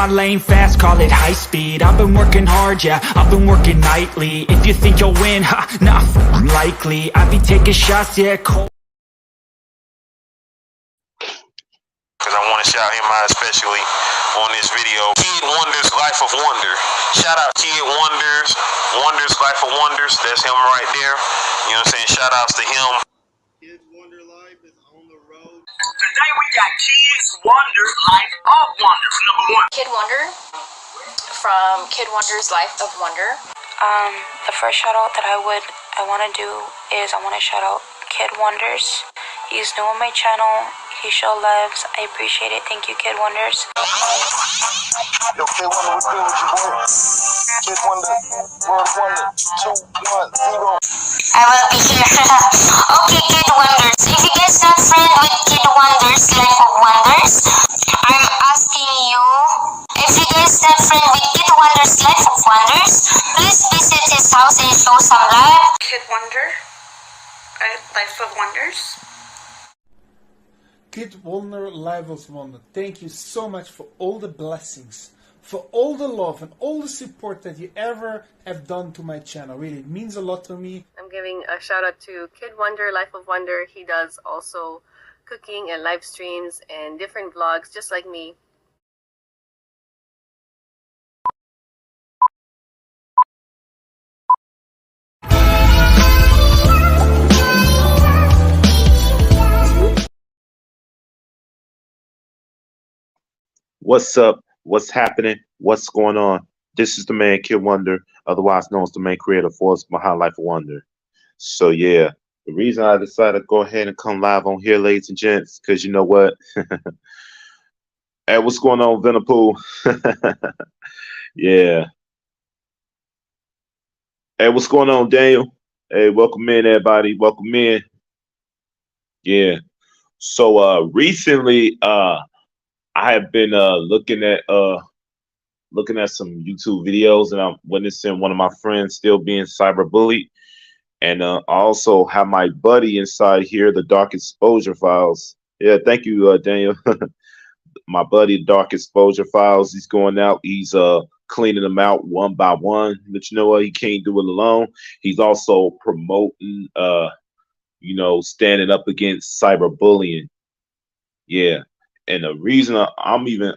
my lane fast, call it high speed. I've been working hard, yeah, I've been working nightly. If you think you'll win, ha, nah, unlikely. I be taking shots, yeah, cold. Cause I want to shout him out especially on this video. Kid Wonders, Life of Wonder. Shout out Kid Wonders, Wonders, Life of Wonders. That's him right there. You know what I'm saying? Shout outs to him. Kid Wonder Life is on the road. Today we got Kid Wonder, Life of Wonder. Number one. Kid Wonder from Kid Wonder's Life of Wonder. The first shout out that I want to do is I want to shout out Kid Wonders. He's new on my channel. He show loves. I appreciate it. Thank you, Kid Wonders. Yo, Kid Wonder, what's good with you, boy? Kid Wonder, World Wonder, 210. I will be here. Okay, Kid Wonders. If you guys not friend with Kid Wonders, Life of Wonders, I'm asking you. If you guys not friend with Kid Wonders, Life of Wonders, please visit his house and show some love. Kid Wonder, Life of Wonders. Kid Wonder, Life of Wonder, thank you so much for all the blessings, for all the love and all the support that you ever have done to my channel. Really, it means a lot to me. I'm giving a shout out to Kid Wonder, Life of Wonder. He does also cooking and live streams and different vlogs just like me. What's up? What's happening? What's going on? This is the man Kid Wonder, otherwise known as the main creative force behind Life of Wonder. So yeah, the reason I decided to go ahead and come live on here, ladies and gents, because you know what? Hey, what's going on, Venapool? Yeah. Hey, what's going on, Daniel? Hey, welcome in, everybody. Welcome in. Yeah. So recently, I have been looking at some YouTube videos, and I'm witnessing one of my friends still being cyberbullied, and I also have my buddy inside here, the Dark Exposure Files. Yeah, thank you, Daniel. My buddy, Dark Exposure Files. He's going out. He's cleaning them out one by one. But you know what? He can't do it alone. He's also promoting, standing up against cyberbullying. Yeah. And the reason I'm even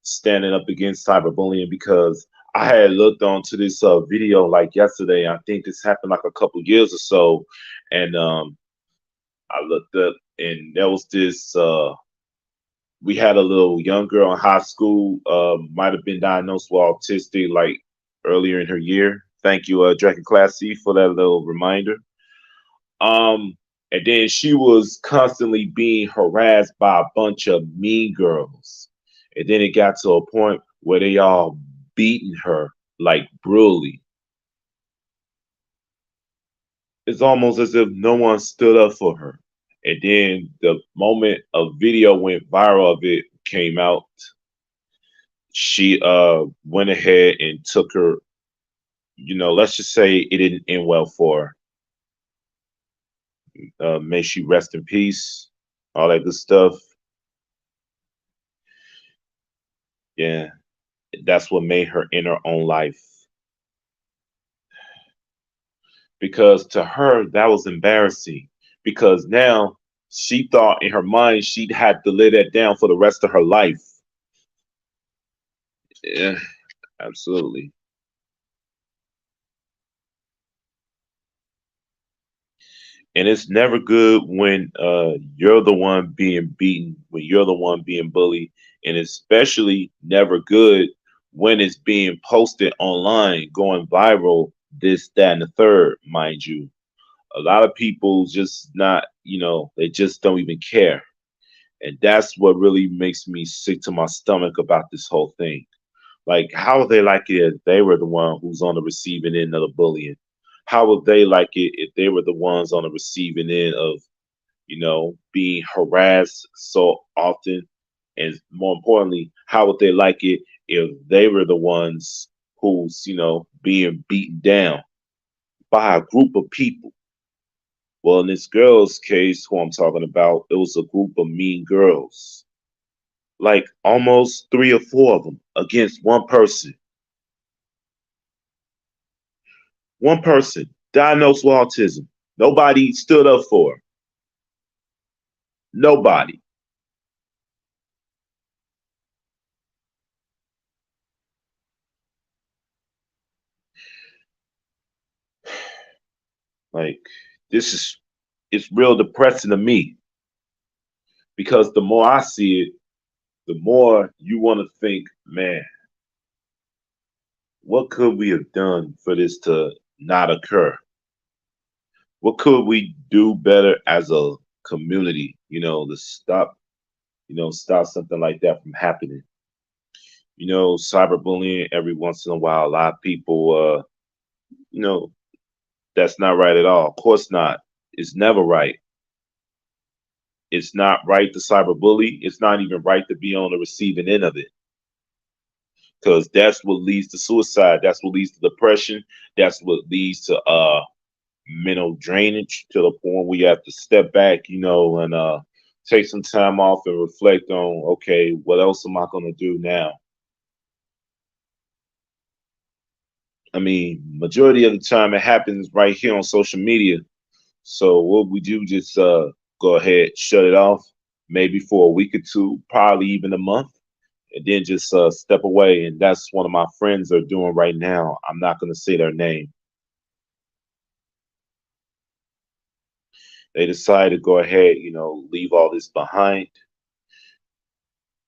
standing up against cyberbullying, because I had looked onto this video like yesterday. I think this happened like a couple years or so, and I looked up, and there was this. We had a little young girl in high school, might have been diagnosed with autistic like earlier in her year. Thank you, Dragon Class C, for that little reminder. And then she was constantly being harassed by a bunch of mean girls. And then it got to a point where they all beating her like brutally. It's almost as if no one stood up for her. And then the moment a video went viral of it came out, she went ahead and took her, let's just say it didn't end well for her. May she rest in peace, all that good stuff. Yeah, that's what made her in her own life. Because to her, that was embarrassing. Because now she thought in her mind she'd have to lay that down for the rest of her life. Yeah, absolutely. And it's never good when you're the one being beaten, when you're the one being bullied, and especially never good when it's being posted online, going viral, this, that, and the third, mind you. A lot of people just not, they just don't even care. And that's what really makes me sick to my stomach about this whole thing. Like, how would they like it if they were the one who's on the receiving end of the bullying? How would they like it if they were the ones on the receiving end of, being harassed so often? And more importantly, how would they like it if they were the ones who's, being beaten down by a group of people? Well, in this girl's case, who I'm talking about, it was a group of mean girls. like almost 3 or 4 of them against one person. One person diagnosed with autism. Nobody stood up for her. Nobody. Like, this is, it's real depressing to me because the more I see it, the more you want to think, man, what could we have done for this to not occur? What could we do better as a community, to stop, stop something like that from happening? Cyberbullying every once in a while, a lot of people, you know, that's not right at all. Of course not. It's never right. It's not right to cyberbully. It's not even right to be on the receiving end of it, because that's what leads to suicide. That's what leads to depression. That's what leads to mental drainage, to the point where you have to step back, and take some time off and reflect on, okay, what else am I going to do now? I mean, majority of the time it happens right here on social media. So what we do, just go ahead, shut it off, maybe for a week or two, probably even a month, and then just step away. And that's what my friends are doing right now. I'm not going to say their name. They decided to go ahead, leave all this behind.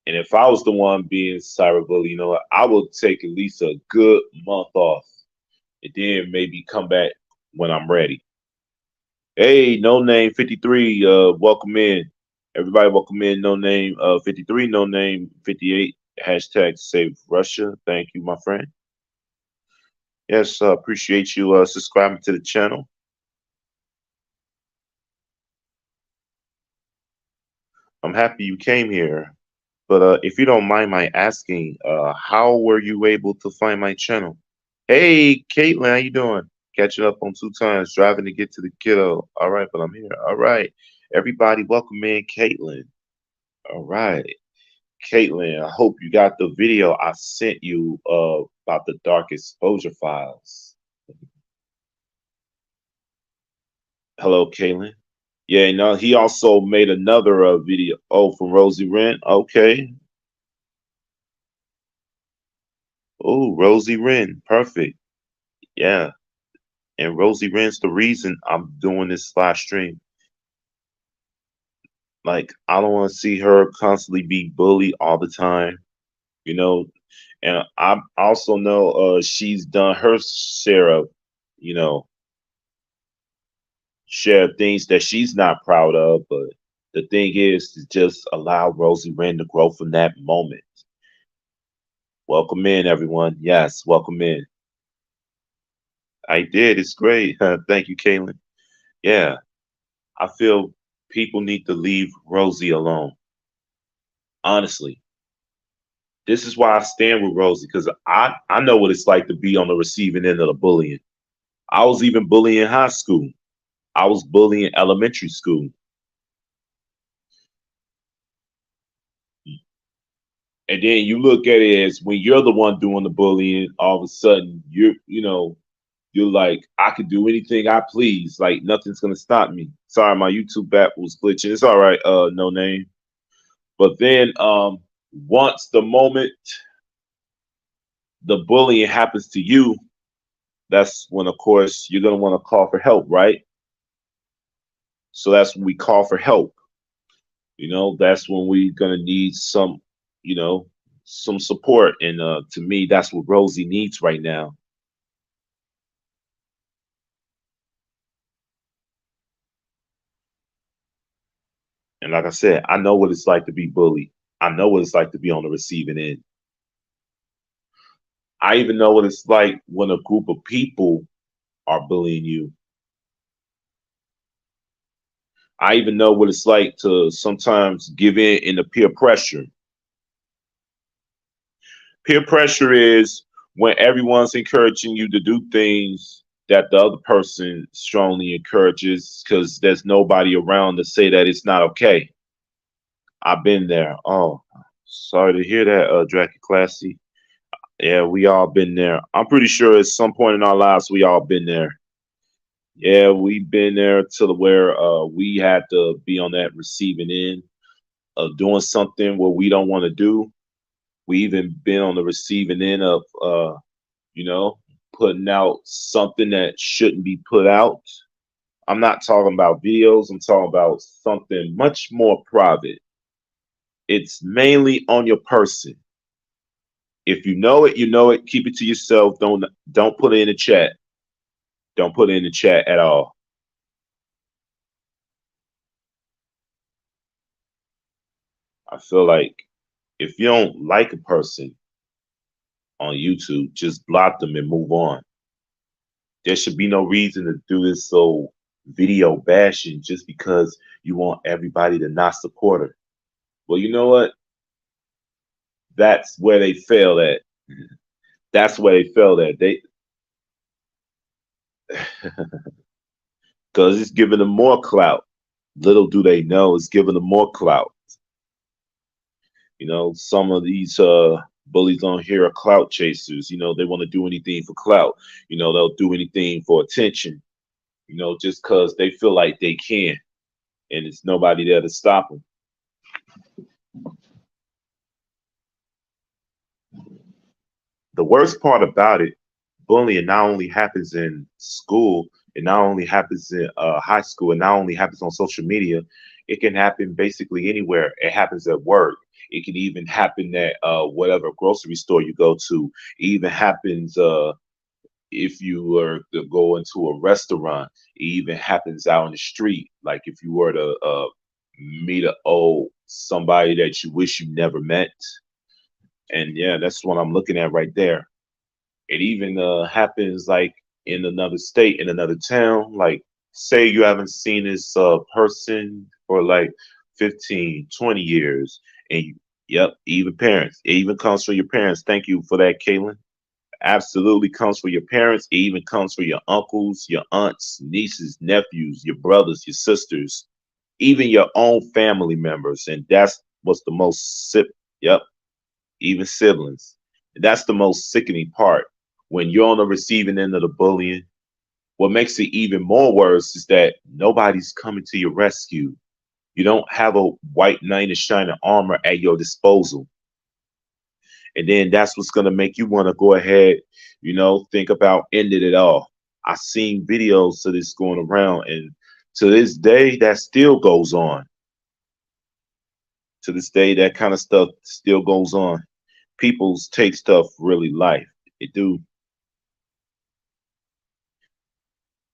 And if I was the one being cyberbullied, I would take at least a good month off and then maybe come back when I'm ready. Hey, No Name 53, welcome in. Everybody welcome in. No Name 53, No Name 58, hashtag Save Russia. Thank you, my friend. Yes, appreciate you subscribing to the channel. I'm happy you came here. But if you don't mind my asking, how were you able to find my channel? Hey, Caitlin, how you doing? Catching up on 2 times, driving to get to the kiddo. All right, but I'm here. All right. Everybody, welcome in, Caitlin. All right. Caitlin, I hope you got the video I sent you about the dark exposure files. Hello, Caitlin. Yeah, no, he also made another video. Oh, from Rosie Wren. Okay. Oh, Rosie Wren. Perfect. Yeah. And Rosie Wren's the reason I'm doing this live stream. Like, I don't want to see her constantly be bullied all the time, And I also know she's done her share of, share of things that she's not proud of. But the thing is to just allow Rosie Wren to grow from that moment. Welcome in, everyone. Yes, welcome in. I did. It's great. Thank you, Caitlin. Yeah, I feel people need to leave Rosie alone. Honestly, this is why I stand with Rosie, because I know what it's like to be on the receiving end of the bullying. I was even bullying in high school. I was bullying in elementary school. And then you look at it as when you're the one doing the bullying, all of a sudden you're like, I could do anything I please. Like, nothing's gonna stop me. Sorry, my YouTube app was glitching. It's all right, No Name. But then once the moment the bullying happens to you, that's when, of course, you're gonna want to call for help, right? So that's when we call for help. That's when we're gonna need some, some support. And to me, that's what Rosie needs right now. And like I said, I know what it's like to be bullied. I know what it's like to be on the receiving end. I even know what it's like when a group of people are bullying you. I even know what it's like to sometimes give in to peer pressure. Peer pressure is when everyone's encouraging you to do things that the other person strongly encourages because there's nobody around to say that it's not okay. I've been there. Oh, Sorry to hear that, Dracky Classy. Yeah, we all been there. I'm pretty sure at some point in our lives we all been there. Yeah, we've been there to the where we had to be on that receiving end of doing something what we don't want to do. We even been on the receiving end of you know, putting out something that shouldn't be put out. I'm not talking about videos, I'm talking about something much more private. It's mainly on your person. If you know it, you know it. Keep it to yourself. Don't put it in the chat. Don't put it in the chat at all. I feel like if you don't like a person on YouTube, just block them and move on. There should be no reason to do this so video bashing just because you want everybody to not support her. Well, you know what? That's where they fail at. That's where they failed at. They because it's giving them more clout. Little do they know it's giving them more clout. You know, some of these bullies on here are clout chasers. You know, they want to do anything for clout. You know, they'll do anything for attention. You know, just because they feel like they can, and it's nobody there to stop them. The worst part about it, bullying not only happens in school, it not only happens in high school, it not only happens on social media, it can happen basically anywhere. It happens at work. It can even happen at whatever grocery store you go to. It even happens if you were to go into a restaurant. It even happens out in the street. Like if you were to meet somebody that you wish you never met. And yeah, that's what I'm looking at right there. It even happens like in another state, in another town. Like say you haven't seen this person for like 15, 20 years. And yep, even parents. It even comes for your parents. Thank you for that, Kaylin. Absolutely comes for your parents. It even comes for your uncles, your aunts, nieces, nephews, your brothers, your sisters, even your own family members. And that's what's the most yep, even siblings. That's the most sickening part. When you're on the receiving end of the bullying, what makes it even more worse is that nobody's coming to your rescue. You don't have a white knight in shining armor at your disposal. And then that's what's going to make you want to go ahead, you know, think about ending it all. I've seen videos of this going around, and to this day, that still goes on. To this day, that kind of stuff still goes on. People take stuff really light. They do.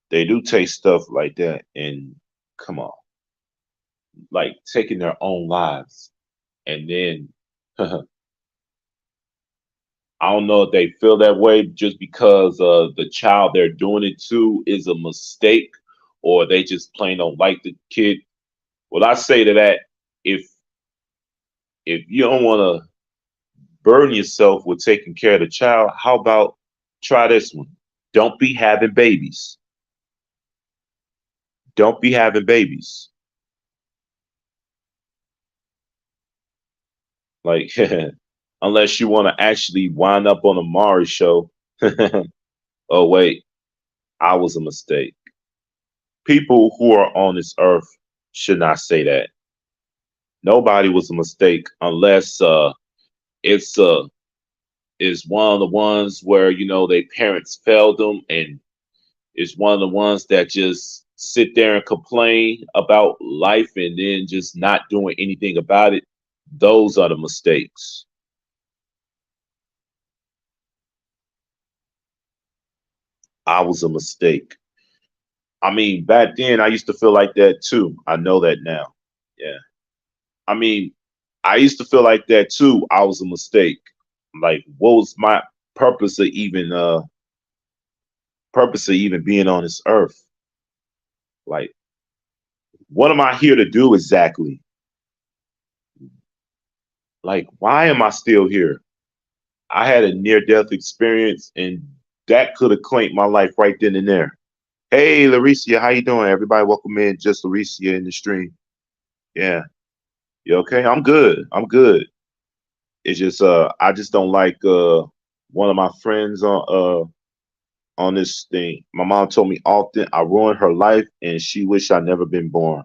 They do take stuff like that, and come on, like taking their own lives. And then I don't know if they feel that way just because the child they're doing it to is a mistake, or they just plain don't like the kid. Well, I say to that, if you don't want to burden yourself with taking care of the child, how about try this one? Don't be having babies. Don't be having babies. Like, unless you want to actually wind up on a Maury show. Oh, wait, I was a mistake. People who are on this earth should not say that. Nobody was a mistake unless it's one of the ones where, you know, their parents failed them, and it's one of the ones that just sit there and complain about life and then just not doing anything about it. Those are the mistakes. I was a mistake. I mean, back then I used to feel like that too. I know that now. Yeah. I mean, I used to feel like that too. I was a mistake. Like, what was my purpose of even being on this earth? Like, what am I here to do exactly? Like, why am I still here? I had a near-death experience, and that could have claimed my life right then and there. Hey, Laricia, how you doing? Everybody, welcome in. Just Laricia in the stream. Yeah. You okay? I'm good. I'm good. It's just I just don't like one of my friends on this thing. My mom told me often I ruined her life and she wished I'd never been born.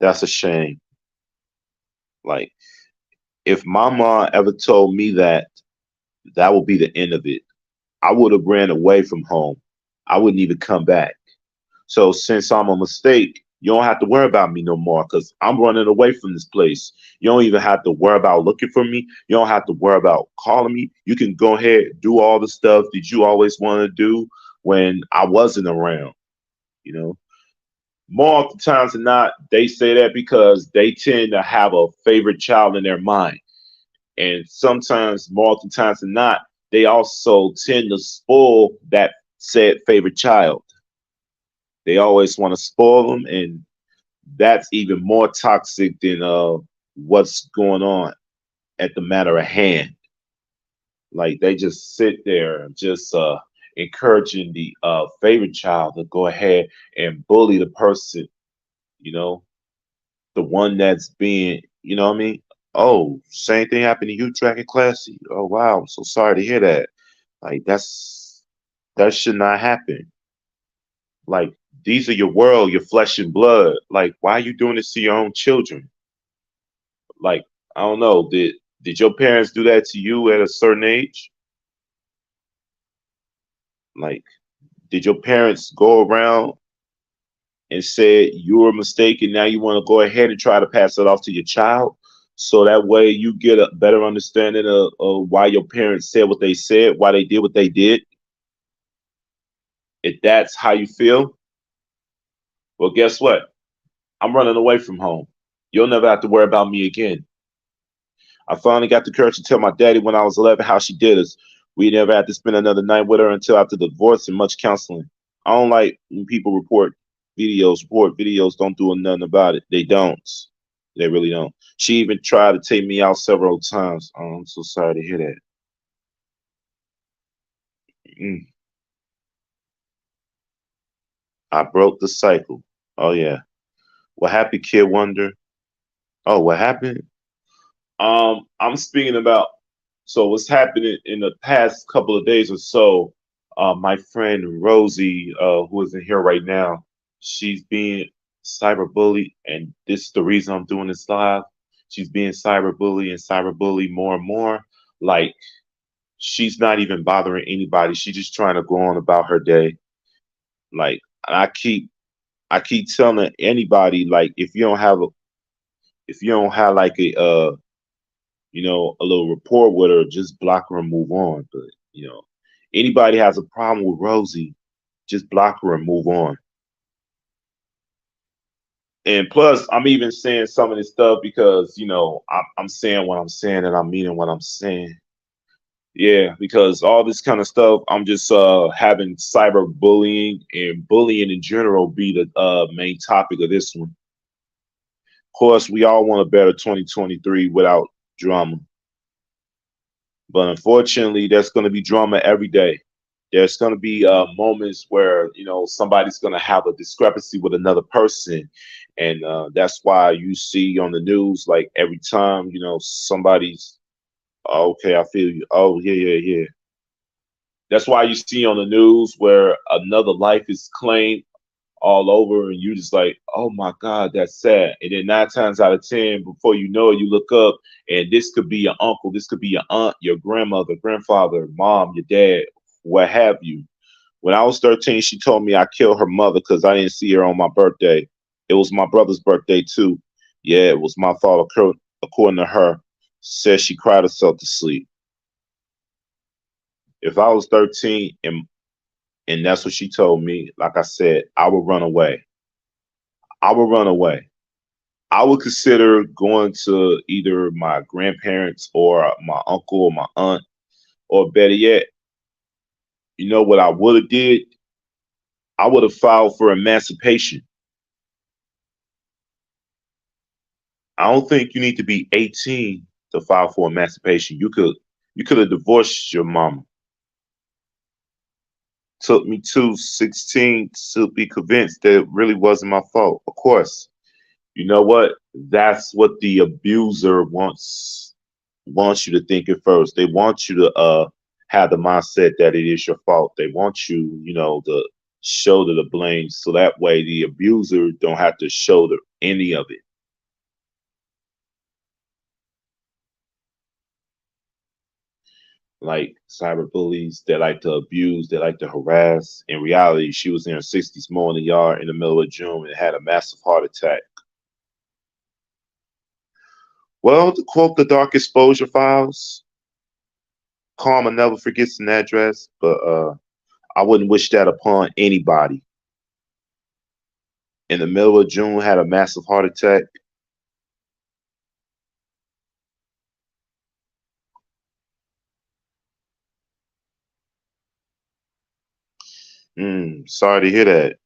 That's a shame. Like if my mom ever told me that, that would be the end of it. I would have ran away from home. I wouldn't even come back. So since I'm a mistake, you don't have to worry about me no more because I'm running away from this place. You don't even have to worry about looking for me. You don't have to worry about calling me. You can go ahead, do all the stuff that you always wanted to do when I wasn't around. You know, more often times than not, they say that because they tend to have a favorite child in their mind. And sometimes, more often times than not, they also tend to spoil that said favorite child. They always want to spoil them, and that's even more toxic than what's going on at the matter at hand. Like they just sit there and just encouraging the favorite child to go ahead and bully the person, you know, the one that's being, you know what I mean? Oh, same thing happened to you, Dragon Classy. Oh wow, I'm so sorry to hear that. Like that should not happen. Like these are your world, your flesh and blood. Like why are you doing this to your own children? Like I don't know, did your parents do that to you at a certain age? Like did your parents go around and say you were a mistake and now you want to go ahead and try to pass it off to your child? So that way you get a better understanding of why your parents said what they said, why they did what they did. If that's how you feel, well, guess what? I'm running away from home. You'll never have to worry about me again. I finally got the courage to tell my daddy when I was 11 how she did us. We never had to spend another night with her until after the divorce and much counseling. I don't like when people report videos, don't do nothing about it. They don't. They really don't. She even tried to take me out several times. Oh, I'm so sorry to hear that. Mm. I broke the cycle. Oh yeah. What happened, Kid Wonder? Oh, what happened? I'm speaking about so what's happening in the past couple of days or so. My friend Rosie, who isn't here right now, she's being cyberbullied, and this is the reason I'm doing this live. She's being cyberbullied more and more. Like she's not even bothering anybody. She's just trying to go on about her day. Like I keep telling anybody like if you don't have like a little rapport with her, just block her and move on. But anybody has a problem with Rosie, just block her and move on. And plus, I'm even saying some of this stuff because I'm saying what I'm saying and I'm meaning what I'm saying. Yeah, because all this kind of stuff, I'm just having cyberbullying and bullying in general be the main topic of this one. Of course, we all want a better 2023 without drama. But unfortunately, there's going to be drama every day. There's going to be moments where somebody's going to have a discrepancy with another person, and that's why you see on the news like every time somebody's okay, I feel you. Oh yeah, yeah, yeah. That's why you see on the news where another life is claimed all over, and you just like, oh my God, that's sad. And then 9 times out of 10, before you know it, you look up, and this could be your uncle, this could be your aunt, your grandmother, grandfather, mom, your dad, what have you. When I was 13, she told me I killed her mother because I didn't see her on my birthday. It was my brother's birthday too. Yeah, it was my fault, according to her. Said she cried herself to sleep. If I was 13 and that's what she told me, like I said, I would run away. I would run away. I would consider going to either my grandparents or my uncle or my aunt, or better yet, you know what I would have did? I would have filed for emancipation. I don't think you need to be 18 to file for emancipation. You could have divorced your mama. Took me to 16 to be convinced that it really wasn't my fault. Of course, you know what? That's what the abuser wants wants you to think it first. They want you to have the mindset that it is your fault. They want you, to shoulder the blame, so that way the abuser don't have to shoulder any of it. Like cyber bullies, they like to abuse, they like to harass. In reality, she was in her 60s mowing the yard in the middle of June and had a massive heart attack. Well, to quote the Dark Exposure Files, karma never forgets an address, but I wouldn't wish that upon anybody. In the middle of June, had a massive heart attack. Sorry to hear that.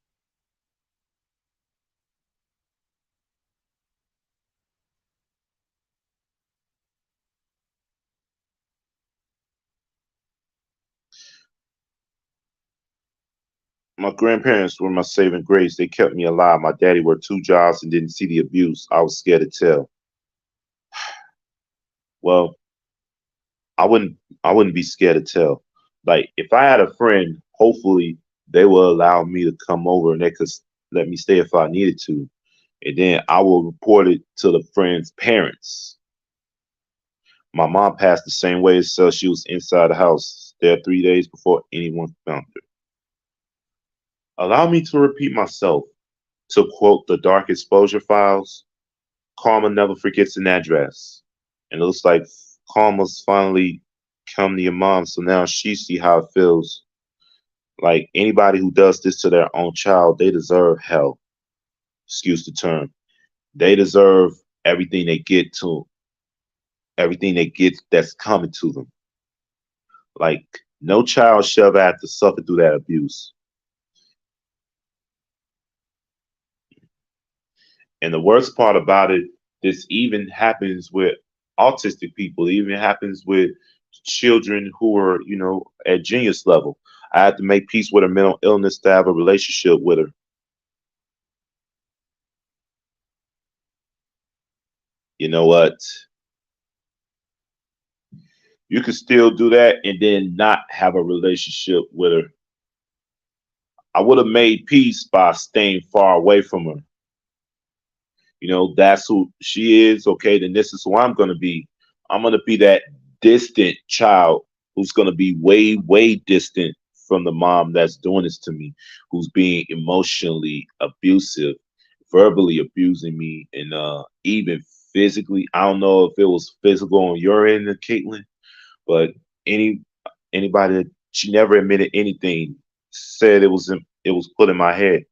My grandparents were my saving grace. They kept me alive. My daddy worked 2 jobs and didn't see the abuse. I was scared to tell. Well, I wouldn't be scared to tell. Like if I had a friend, hopefully they will allow me to come over and they could let me stay if I needed to. And then I will report it to the friend's parents. My mom passed the same way as so she was inside the house there 3 days before anyone found her. Allow me to repeat myself. To quote the Dark Exposure Files, karma never forgets an address. And it looks like karma's finally come to your mom, so now she see how it feels. Like anybody who does this to their own child, they deserve hell. Excuse the term. They deserve everything they get that's coming to them. Like no child should ever have to suffer through that abuse. And the worst part about it, this even happens with autistic people. It even happens with children who are, at genius level. I had to make peace with her mental illness to have a relationship with her. You know what? You can still do that and then not have a relationship with her. I would have made peace by staying far away from her. That's who she is. Okay, then this is who I'm going to be. I'm going to be that distant child who's going to be way, way distant from the mom that's doing this to me, who's being emotionally abusive, verbally abusing me, and even physically. I don't know if it was physical on your end, Caitlin, but anybody that she never admitted anything, said it was put in my head.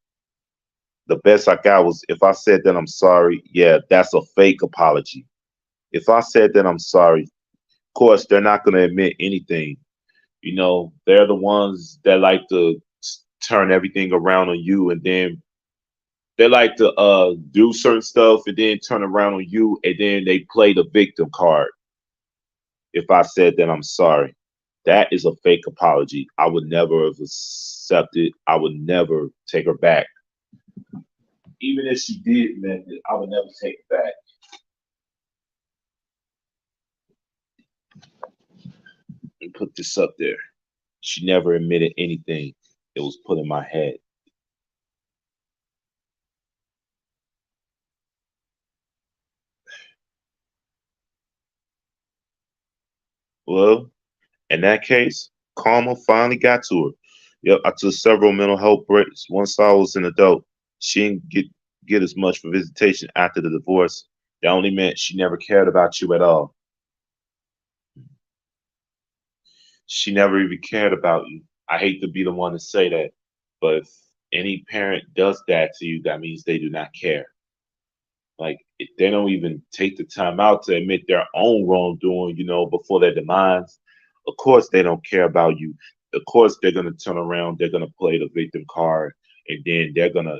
The best I got was if I said that I'm sorry, yeah, that's a fake apology. If I said that I'm sorry, of course, they're not going to admit anything. They're the ones that like to turn everything around on you, and then they like to do certain stuff and then turn around on you, and then they play the victim card. If I said that I'm sorry, that is a fake apology. I would never have accepted. I would never take her back. Even if she did mend it, I would never take it back. And put this up there. She never admitted anything. It was put in my head. Well, in that case, karma finally got to her. Yep, I took several mental health breaks. Once I was an adult, she didn't get as much for visitation after the divorce. That only meant she never cared about you at all. She never even cared about you. I hate to be the one to say that, but if any parent does that to you, that means they do not care. Like if they don't even take the time out to admit their own wrongdoing, before their demise, of course they don't care about you. Of course they're gonna turn around, they're gonna play the victim card, and then they're gonna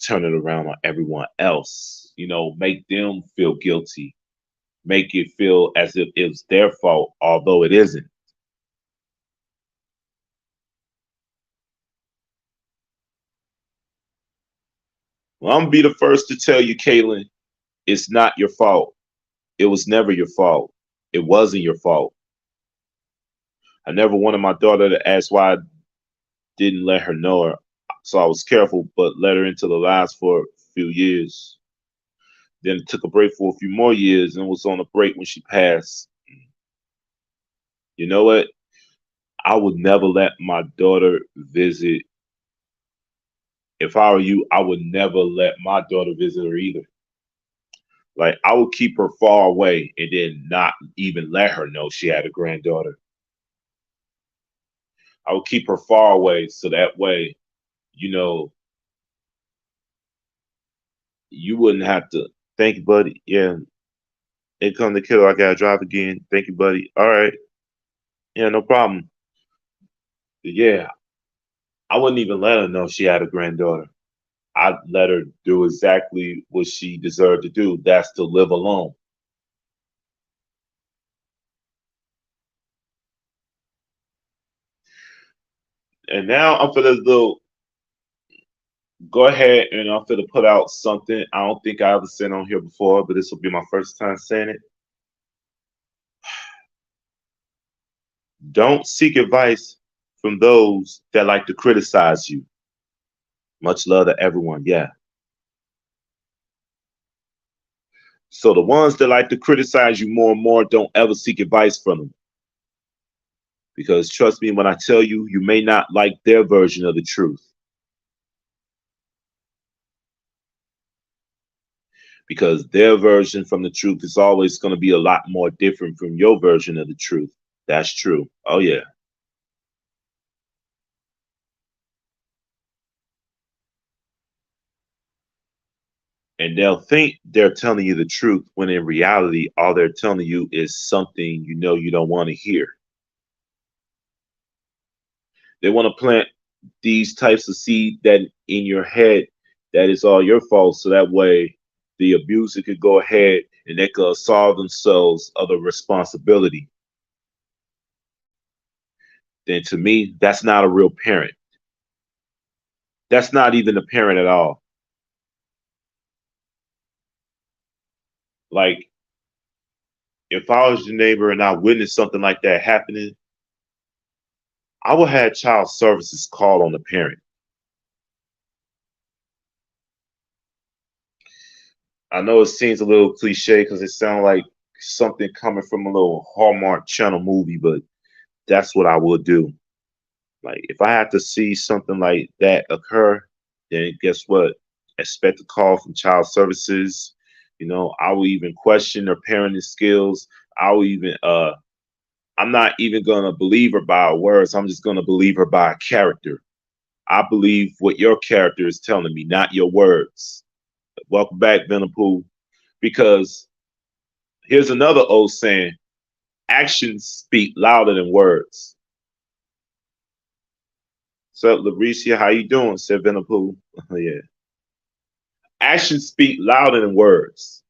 turn it around on everyone else. Make them feel guilty, make it feel as if it's their fault, although it isn't. Well, I'm gonna be the first to tell you, Caitlin, it's not your fault. It was never your fault. It wasn't your fault. I never wanted my daughter to ask why I didn't let her know her. So I was careful, but let her into the lies for a few years. Then it took a break for a few more years and was on a break when she passed. You know what? I would never let my daughter visit. If I were you, I would never let my daughter visit her either. Like, I would keep her far away and then not even let her know she had a granddaughter. I would keep her far away so that way, you know, you wouldn't have to. Thank you, buddy. Yeah. Here come the killer. I gotta drive again. Thank you, buddy. All right. Yeah, no problem. Yeah. I wouldn't even let her know she had a granddaughter. I'd let her do exactly what she deserved to do. That's to live alone. And now I'm for this little. Go ahead and I'm going to put out something I don't think I ever said on here before, but this will be my first time saying it. Don't seek advice from those that like to criticize you. Much love to everyone. Yeah. So the ones that like to criticize you more and more, don't ever seek advice from them. Because trust me when I tell you, you may not like their version of the truth. Because their version from the truth is always going to be a lot more different from your version of the truth. That's true. Oh, yeah. And they'll think they're telling you the truth when in reality, all they're telling you is something you know you don't want to hear. They want to plant these types of seed that in your head that is all your fault. So that way the abuser could go ahead and they could absolve themselves of the responsibility. Then to me, that's not a real parent. That's not even a parent at all. Like, if I was your neighbor and I witnessed something like that happening, I would have child services call on the parent. I know it seems a little cliche because it sounds like something coming from a little Hallmark Channel movie, but that's what I would do. Like, if I had to see something like that occur, then guess what? Expect a call from child services. You know, I will even question their parenting skills. I will even, I'm not even going to believe her by her words. I'm just going to believe her by her character. I believe what your character is telling me, not your words. Welcome back, Venapool. Because here's another old saying, actions speak louder than words. What's up, Labricia? How you doing? Said Venapool. Yeah. Actions speak louder than words.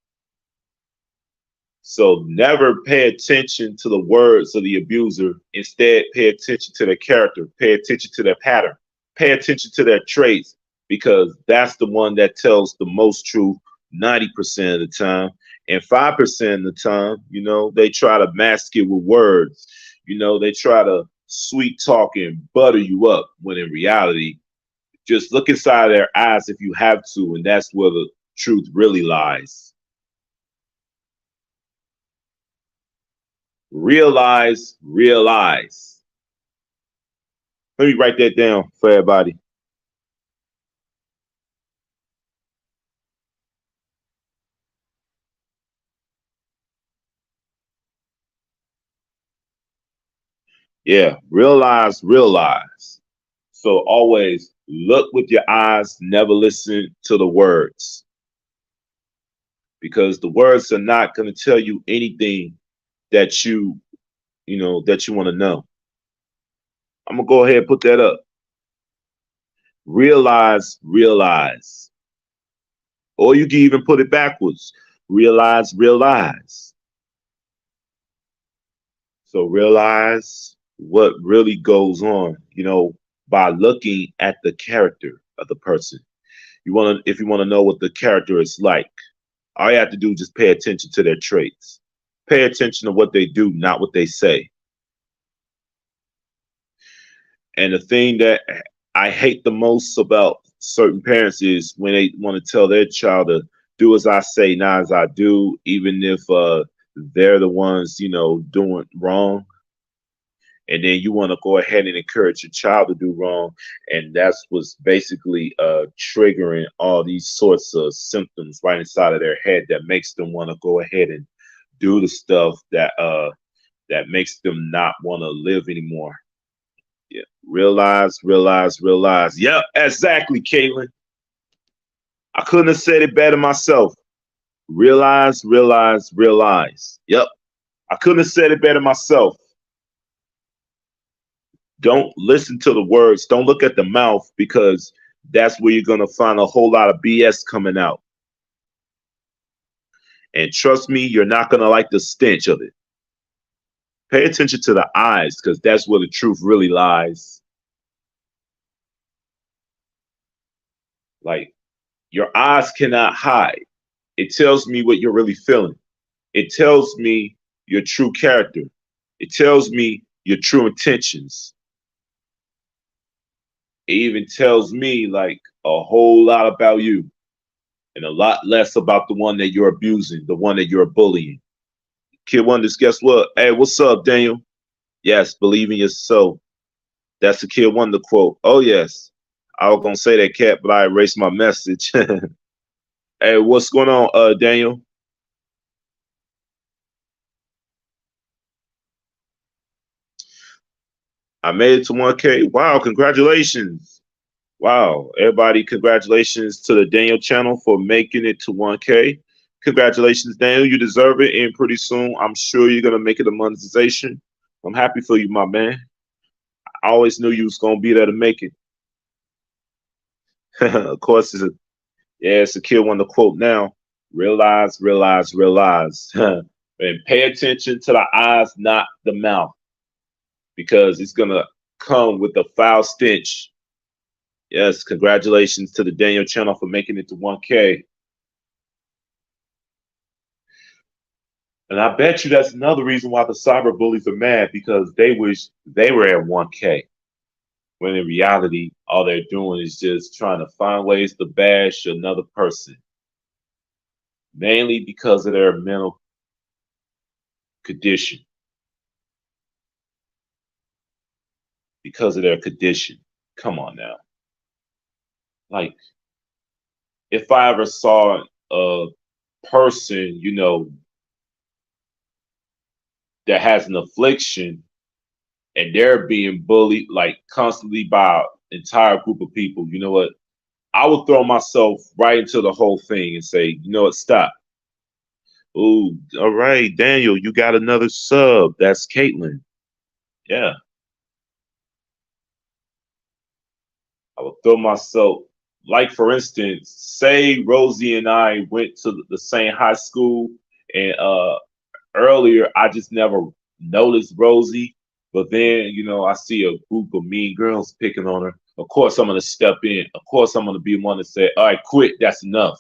So never pay attention to the words of the abuser. Instead, pay attention to their character. Pay attention to their pattern. Pay attention to their traits, because that's the one that tells the most truth 90% of the time. And 5% of the time, you know, they try to mask it with words. You know, they try to sweet talk and butter you up, when in reality, just look inside their eyes if you have to, and that's where the truth really lies. Realize, realize. Let me write that down for everybody. Yeah, realize, realize. So always look with your eyes, never listen to the words. Because the words are not going to tell you anything that you that you want to know. I'm going to go ahead and put that up. Realize, realize. Or you can even put it backwards. Realize, realize. So realize what really goes on, you know, by looking at the character of the person. If you want to know what the character is like, all you have to do is just pay attention to their traits. Pay attention to what they do, not what they say. And the thing that I hate the most about certain parents is when they want to tell their child to do as I say, not as I do, even if they're the ones, doing wrong. And then you want to go ahead and encourage your child to do wrong. And that's what's basically triggering all these sorts of symptoms right inside of their head that makes them want to go ahead and do the stuff that makes them not want to live anymore. Yeah. Realize, realize, realize. Yep, exactly, Caitlin. I couldn't have said it better myself. Realize, realize, realize. Yep. I couldn't have said it better myself. Don't listen to the words. Don't look at the mouth, because that's where you're going to find a whole lot of BS coming out. And trust me, you're not going to like the stench of it. Pay attention to the eyes, because that's where the truth really lies. Like, your eyes cannot hide. It tells me what you're really feeling. It tells me your true character. It tells me your true intentions. It even tells me like a whole lot about you and a lot less about the one that you're abusing, the one that you're bullying. Kid Wonders, guess what? Hey, what's up, Daniel? Yes, believe in yourself. That's the Kid Wonder quote. Oh, yes. I was going to say that, Cat, but I erased my message. Hey, what's going on, Daniel? I made it to 1K. Wow, congratulations. Wow, everybody, congratulations to the Daniel channel for making it to 1K. Congratulations, Daniel. You deserve it. And pretty soon, I'm sure you're going to make it a monetization. I'm happy for you, my man. I always knew you was going to be there to make it. Of course, it's a Kid Wonder quote now. Realize, realize, realize. And pay attention to the eyes, not the mouth, because it's going to come with a foul stench. Yes, congratulations to the Daniel channel for making it to 1K. And I bet you that's another reason why the cyber bullies are mad, because they wish they were at 1K. When in reality, all they're doing is just trying to find ways to bash another person. Mainly because of their mental condition. Because of their condition. Come on now. Like, if I ever saw a person, that has an affliction and they're being bullied like constantly by an entire group of people, you know what? I would throw myself right into the whole thing and say, you know what, stop. Ooh, all right, Daniel, you got another sub. That's Caitlin. Yeah. I would throw myself, like, for instance, say Rosie and I went to the same high school, and earlier I just never noticed Rosie, but then I see a group of mean girls picking on her. Of course I'm gonna step in. Of course I'm gonna be one to say, all right, quit, that's enough.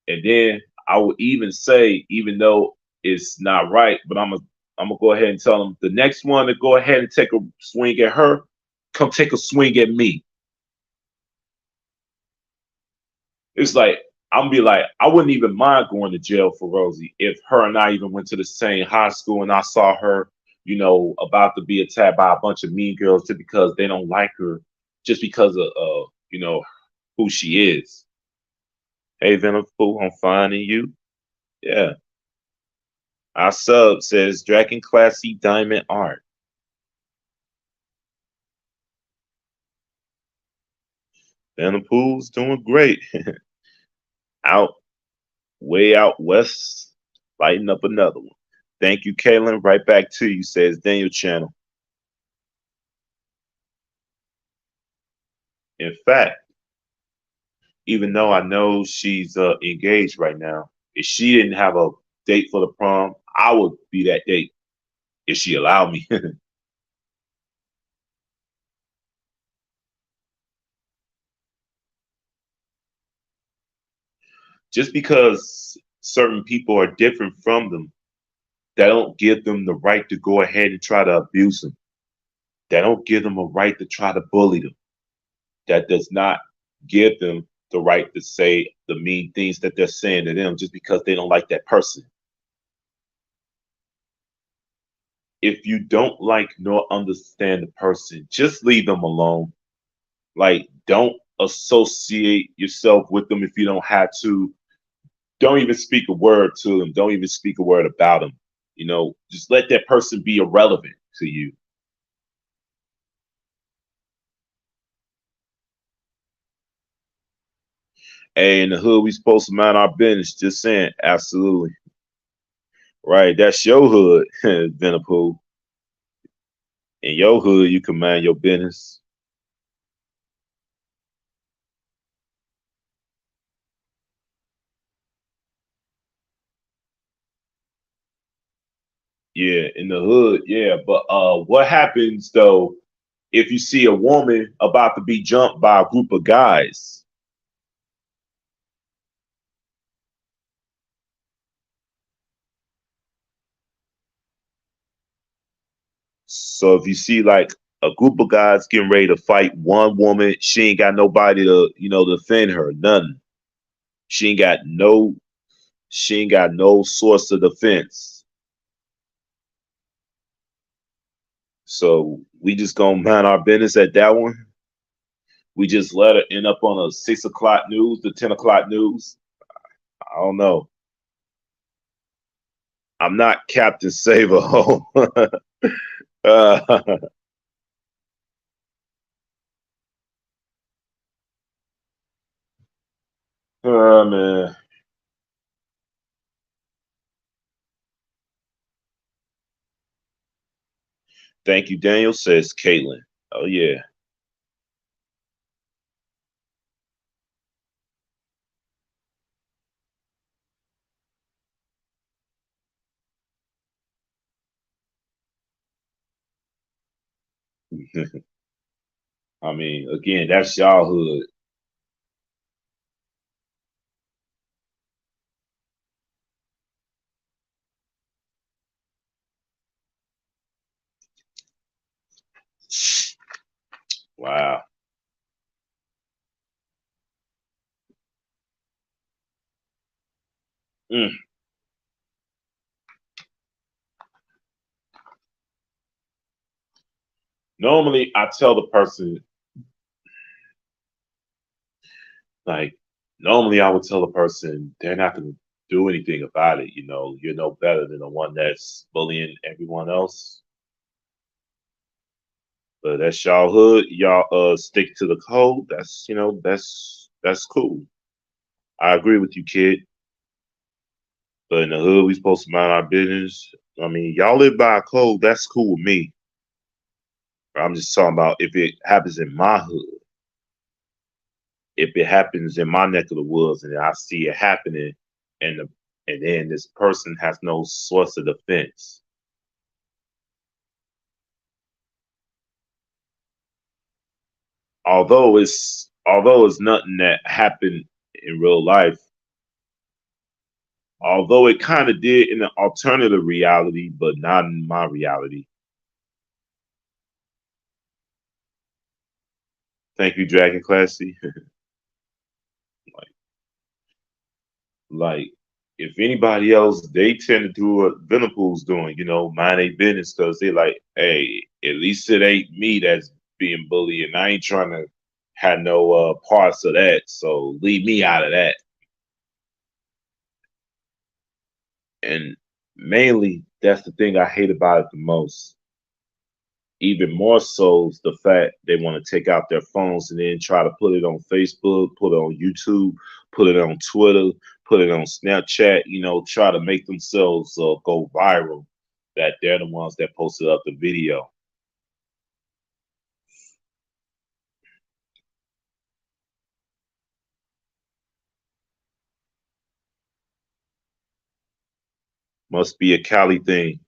And then I would even say, even though it's not right, but I'm gonna go ahead and tell them, the next one to go ahead and take a swing at her, come take a swing at me. It's like, I'm be like, I wouldn't even mind going to jail for Rosie if her and I even went to the same high school and I saw her, about to be attacked by a bunch of mean girls just because they don't like her, just because of, who she is. Hey, Venomful, I'm finding you. Yeah. Our sub says Dragon Classy Diamond Art. Venompool's doing great. Way out west, lighting up another one. Thank you, Kaylin. Right back to you, says Daniel Channel. In fact, even though I know she's engaged right now, if she didn't have a date for the prom, I would be that date if she allowed me. Just because certain people are different from them That don't give them the right to go ahead and try to abuse them. That don't give them a right to try to bully them. That does not give them the right to say the mean things that they're saying to them just because they don't like that person. If you don't like nor understand the person, just leave them alone. Like, don't associate yourself with them if you don't have to. Don't even speak a word to them. Don't even speak a word about them. Just let that person be irrelevant to you. Hey, in the hood, we supposed to mind our business. Just saying, absolutely. Right, that's your hood, Venapool. In your hood, you can mind your business. Yeah, in the hood, yeah. But what happens though if you see a woman about to be jumped by a group of guys? So if you see like a group of guys getting ready to fight one woman, she ain't got nobody to, defend her, nothing. She ain't got no she ain't got no source of defense. So we just gonna mind our business at that one. We just let her end up on a 6 o'clock news, the 10 o'clock news. I don't know. I'm not Captain Save a Hole. uh, man. Thank you, Daniel, says Caitlin. Oh, yeah. I mean, again, that's y'all hood. Wow. Mm. Normally, I tell the person, like, normally I would tell the person they're not going to do anything about it. You're no better than the one that's bullying everyone else. But that's y'all hood. Y'all stick to the code. That's cool. I agree with you, kid. But in the hood, we supposed to mind our business. I mean, y'all live by a code. That's cool with me. I'm just talking about if it happens in my hood. If it happens in my neck of the woods, and I see it happening, and then this person has no source of defense. Although it's nothing that happened in real life, although it kind of did in an alternative reality, but not in my reality. Thank you, Dragon Classy. like, if anybody else, they tend to do what Venapool's doing, mind their business because they like, hey, at least it ain't me that's being bullied, and I ain't trying to have no parts of that. So leave me out of that. And mainly, that's the thing I hate about it the most. Even more so is the fact they want to take out their phones and then try to put it on Facebook, put it on YouTube, put it on Twitter, put it on Snapchat, try to make themselves go viral that they're the ones that posted up the video. Must be a Cali thing.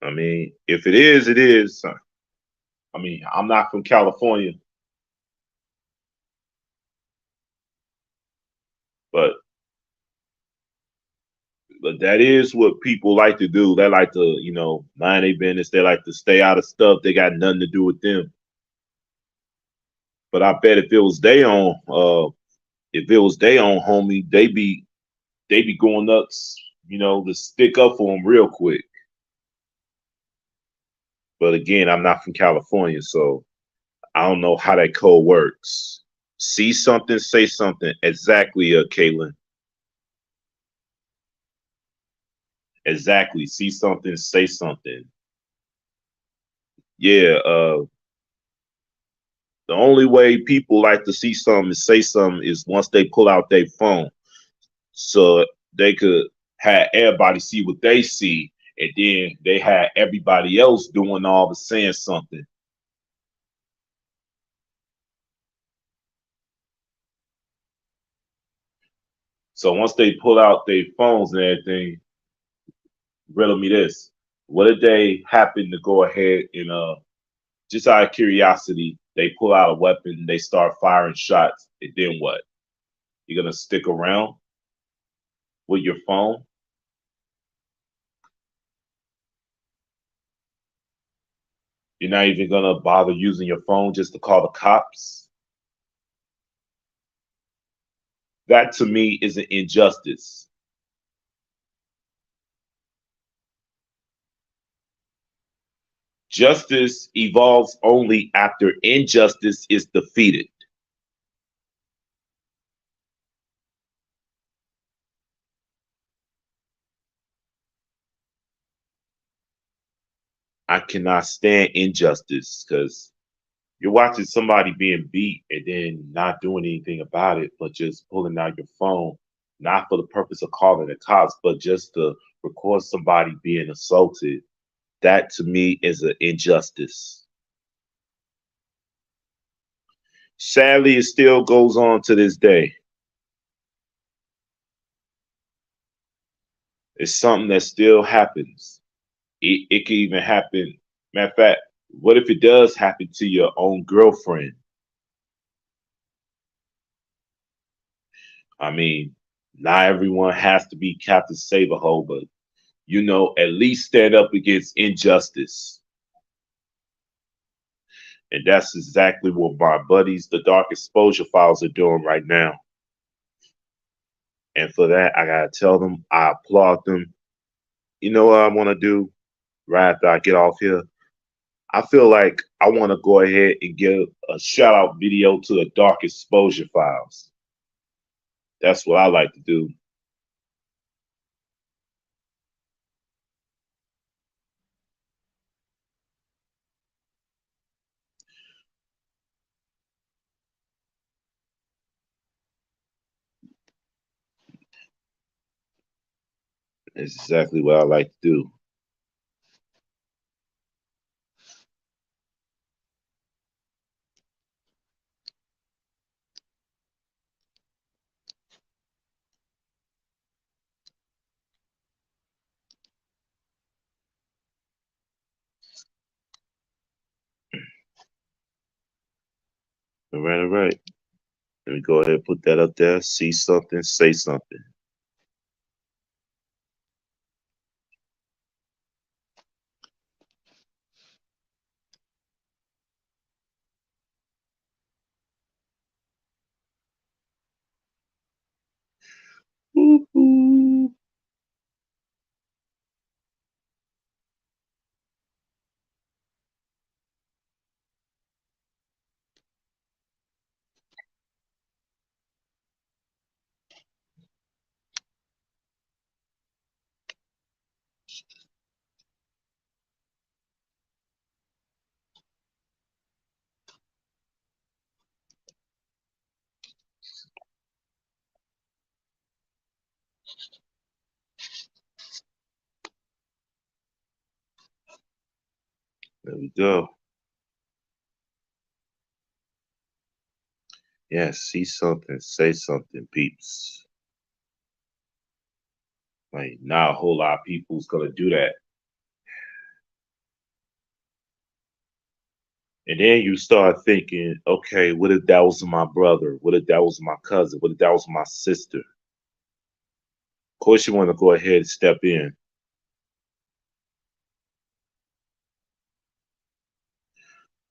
I mean, if it is, it is. I mean, I'm not from California, but But that is what people like to do. They like to, mind their business. They like to stay out of stuff. They got nothing to do with them. But I bet if it was they own homie, they be going nuts, to stick up for them real quick. But again, I'm not from California, so I don't know how that code works. See something, say something. Exactly, Caitlin. Exactly. See something, say something. Yeah, the only way people like to see something and say something is once they pull out their phone. So they could have everybody see what they see, and then they had everybody else doing all the saying something. So once they pull out their phones and everything, riddle me this. What if they happen to go ahead and just out of curiosity, they pull out a weapon, they start firing shots, and then what? You're gonna stick around with your phone? You're not even gonna bother using your phone just to call the cops? That to me is an injustice. Justice evolves only after injustice is defeated. I cannot stand injustice because you're watching somebody being beat and then not doing anything about it, but just pulling out your phone, not for the purpose of calling the cops, but just to record somebody being assaulted. That to me is an injustice. Sadly, it still goes on to this day. It's something that still happens. It can even happen. Matter of fact, what if it does happen to your own girlfriend? I mean, not everyone has to be Captain Saberho, but at least stand up against injustice. And that's exactly what my buddies, the Dark Exposure Files, are doing right now. And for that, I gotta tell them I applaud them. You know what I want to do right after I get off here? I feel like I want to go ahead and give a shout out video to the Dark Exposure Files. That's what I like to do. It's exactly what I like to do. All right, all right. Let me go ahead and put that up there. See something, say something. Woo-hoo. There we go. Yeah, see something, say something, peeps. Like, not a whole lot of people's gonna do that. And then you start thinking, okay, what if that was my brother? What if that was my cousin? What if that was my sister? Of course, you want to go ahead and step in.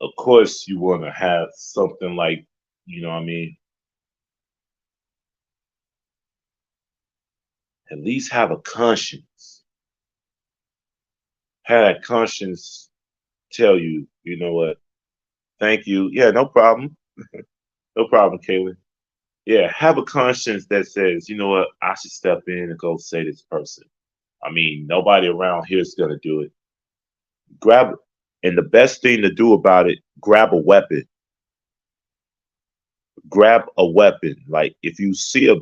Of course, you want to have something like, you know what I mean? At least have a conscience. Have that conscience tell you, you know what? Thank you. Yeah, no problem. No problem, Kaylin. Yeah, have a conscience that says, you know what? I should step in and go say this person. I mean, nobody around here is going to do it. Grab, and the best thing to do about it, grab a weapon. Grab a weapon. Like if you see a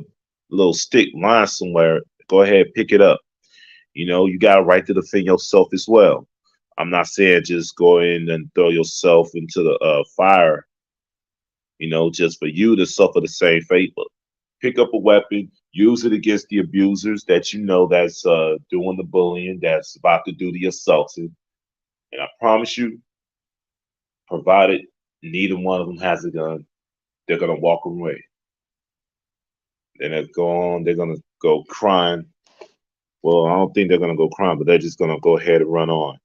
little stick lying somewhere, go ahead, pick it up. You know, you got a right to defend yourself as well. I'm not saying just go in and throw yourself into the fire, you know, just for you to suffer the same fate. But pick up a weapon, use it against the abusers that you know that's doing the bullying, that's about to do the assaulting. And I promise you, provided neither one of them has a gun, they're gonna walk away. Then they're going, they're gonna go crying. Well, I don't think they're gonna go crying, but they're just gonna go ahead and run on.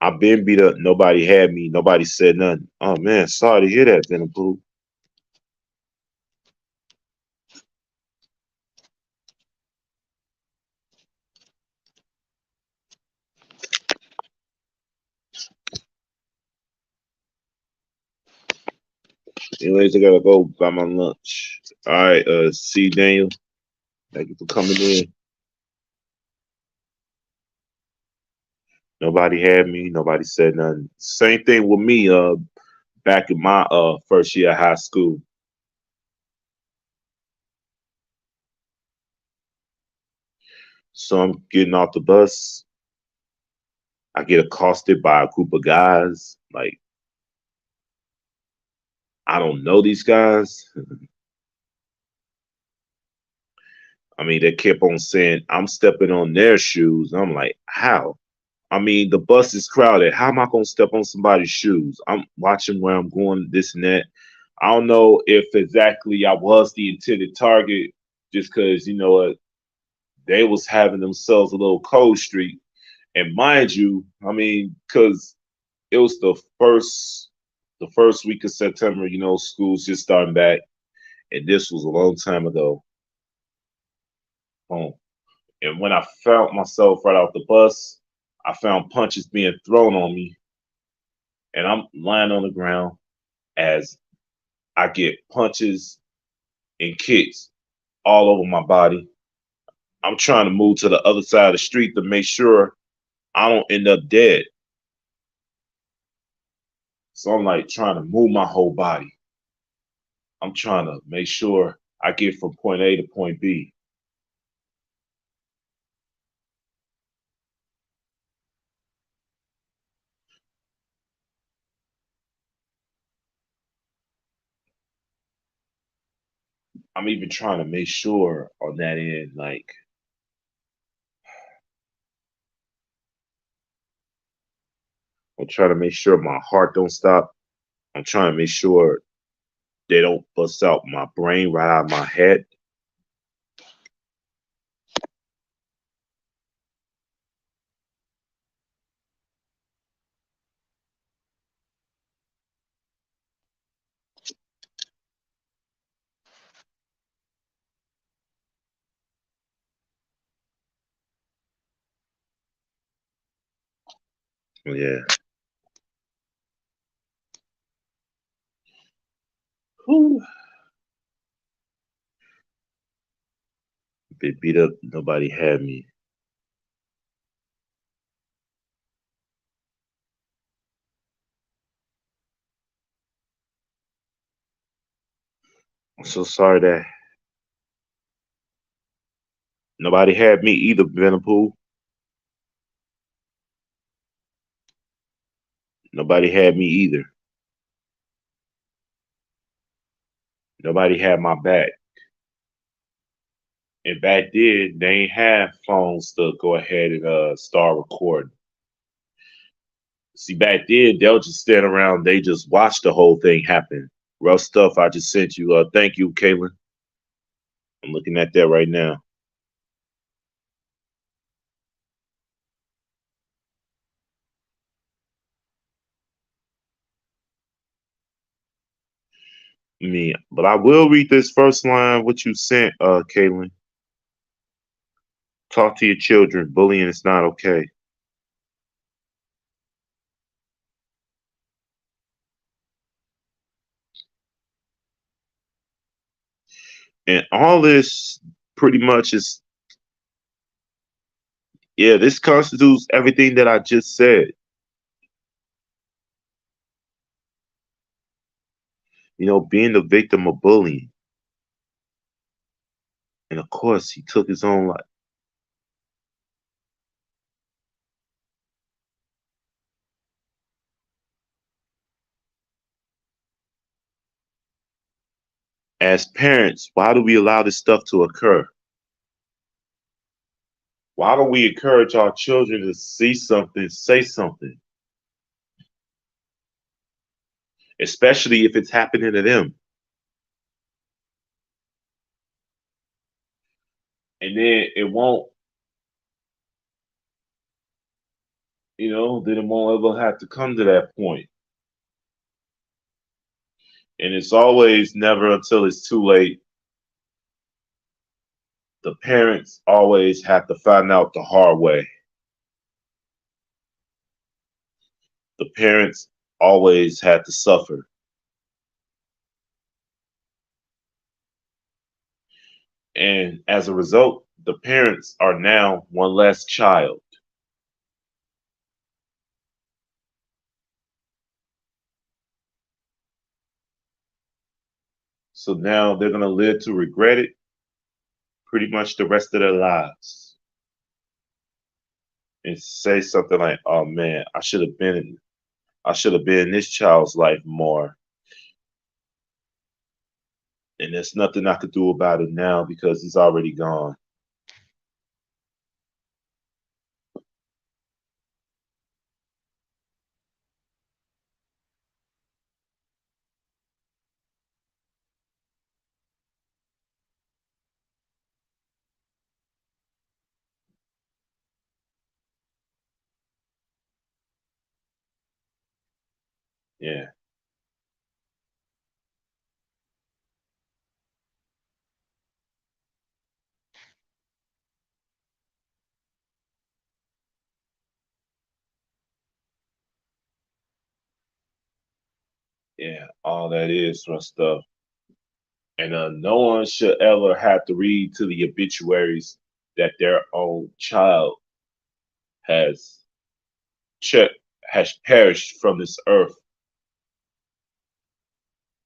I've been beat up. Nobody had me. Nobody said nothing. Oh man, sorry to hear that, Venom. Anyways, I gotta go buy my lunch. All right, see Daniel. Thank you for coming in. Nobody had me. Nobody said nothing. Same thing with me. Back in my first year of high school. So I'm getting off the bus. I get accosted by a group of guys. Like I don't know these guys. I mean, they kept on saying I'm stepping on their shoes. I'm like, how? I mean, the bus is crowded. How am I gonna step on somebody's shoes? I'm watching where I'm going, this and that. I don't know if exactly I was the intended target, just because you know what they was having themselves a little cold streak. And mind you, I mean, because it was the first week of September. You know, school's just starting back, and this was a long time ago. Boom. And when I found myself right off the bus, I found punches being thrown on me, and I'm lying on the ground as I get punches and kicks all over my body. I'm trying to move to the other side of the street to make sure I don't end up dead. So I'm like trying to move my whole body. I'm trying to make sure I get from point A to point B. I'm even trying to make sure on that end, like I'm trying to make sure my heart don't stop. I'm trying to make sure they don't bust out my brain right out of my head. Yeah. Whew. They beat up. Nobody had me. I'm so sorry that nobody had me either, Venapool. Nobody had me either. Nobody had my back. And back then, they ain't have phones to go ahead and start recording. See, back then they'll just stand around. They just watch the whole thing happen. Rough stuff I just sent you. Thank you, Kaylin. I'm looking at that right now. But I will read this first line, what you sent, Kaylin. Talk to your children. Bullying is not okay. And all this pretty much is, yeah, this constitutes everything that I just said. You know, being the victim of bullying. And of course, he took his own life. As parents, why do we allow this stuff to occur? Why don't we encourage our children to see something, say something? Especially if it's happening to them. And then it won't, then it won't ever have to come to that point. And it's always never until it's too late. The parents always have to find out the hard way. The parents always had to suffer. And as a result, the parents are now one less child. So now they're going to live to regret it pretty much the rest of their lives. And say something like, oh man, I should have been in this child's life more. And there's nothing I could do about it now because he's already gone. Yeah. Yeah, all that is for stuff. And no one should ever have to read to the obituaries that their own child has has perished from this earth.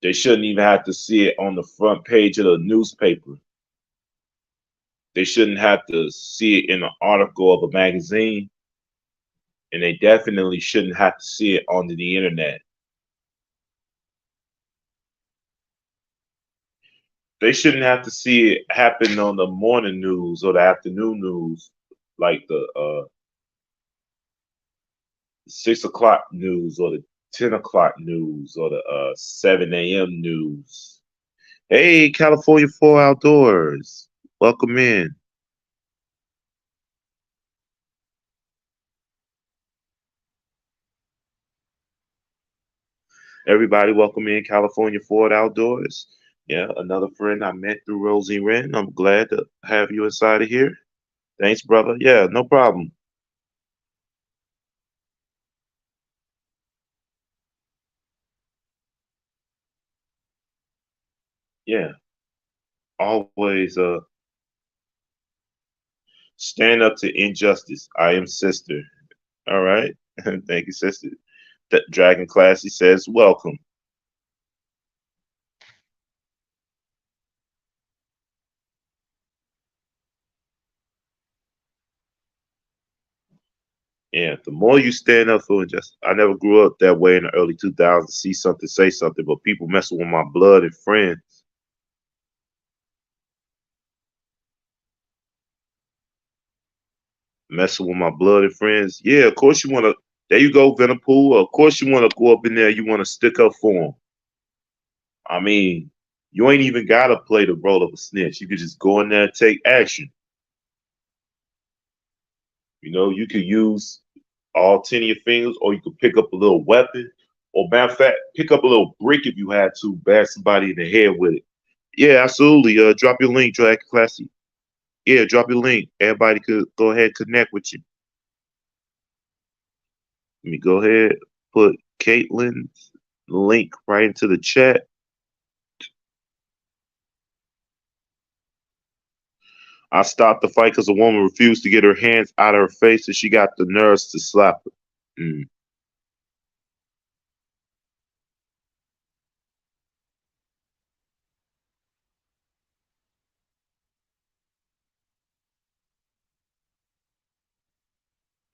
They shouldn't even have to see it on the front page of the newspaper. They shouldn't have to see it in an article of a magazine. And they definitely shouldn't have to see it on the internet. They shouldn't have to see it happen on the morning news or the afternoon news, like the 6 o'clock news or the 10 o'clock news or the 7 a.m. news. Hey, California 4 Outdoors. Welcome in. Everybody, welcome in California Ford Outdoors. Yeah, another friend I met through Rosie Wren. I'm glad to have you inside of here. Thanks, brother. Yeah, no problem. Yeah, always stand up to injustice. I am sister. All right. Thank you, sister. That Dragon Classy says welcome. Yeah, the more you stand up for injustice. I never grew up that way in the early 2000s. See something, say something, but people messing with my blood and friends. Messing with my blood and friends. Yeah, of course you want to There you go, Venapool. Of course you want to go up in there. You want to stick up for him. I mean, you ain't even got to play the role of a snitch. You could just go in there and take action. You know, you could use all 10 of your fingers, or you could pick up a little weapon. Or matter of fact, pick up a little brick if you had to, bash somebody in the head with it. Yeah, absolutely. Drop your link, Drag Classy. Yeah, drop your link. Everybody could go ahead and connect with you. Let me go ahead, put Caitlin's link right into the chat. I stopped the fight because a woman refused to get her hands out of her face, and she got the nerves to slap her.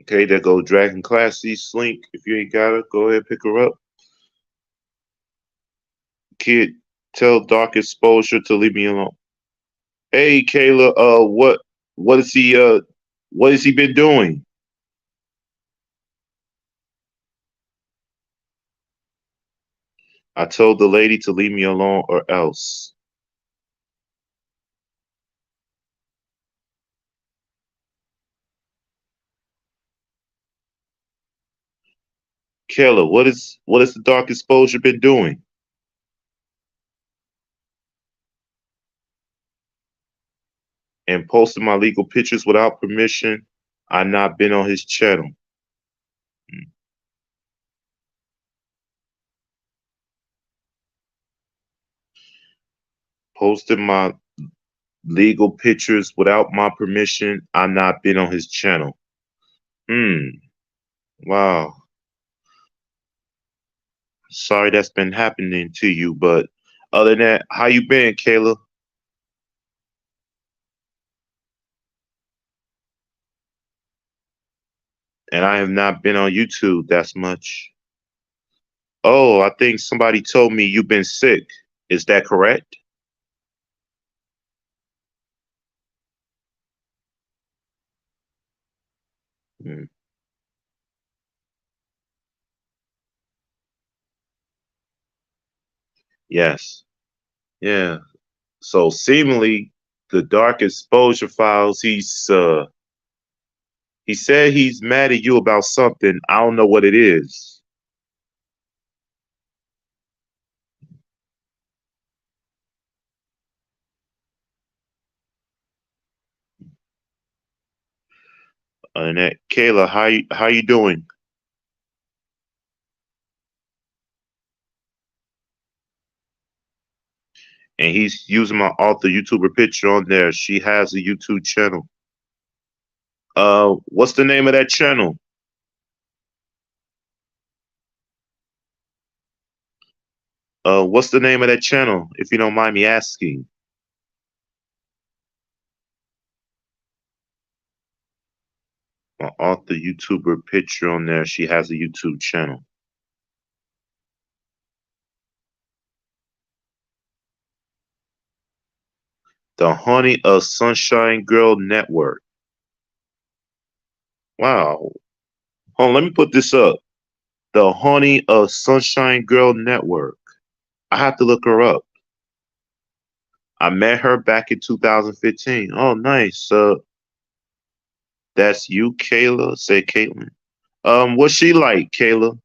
Okay, there go Dragon Classy Slink. If you ain't got her, go ahead and pick her up. Kid, tell Dark Exposure to leave me alone. Hey, Kayla, what has he been doing? I told the lady to leave me alone or else. Kayla, what has the Dark Exposure been doing? And posting my legal pictures without permission. I've not been on his channel. Posted my legal pictures without my permission. I've not been on his channel. Wow. Sorry that's been happening to you, but other than that, how you been, Kayla? And I have not been on YouTube that much. Oh, I think somebody told me you've been sick. Is that correct? Yes. Yeah. So seemingly the Dark Exposure Files, he said he's mad at you about something. I don't know what it is. And that, Kayla, how you doing? And he's using my author YouTuber picture on there. She has a YouTube channel. What's the name of that channel? What's the name of that channel, if you don't mind me asking? My author YouTuber picture on there. She has a YouTube channel. The Honey of Sunshine Girl Network. Wow. Hold on, let me put this up. The Honey of Sunshine Girl Network. I have to look her up. I met her back in 2015. Oh, nice. That's you, Kayla. Say Caitlin. What's she like, Kayla?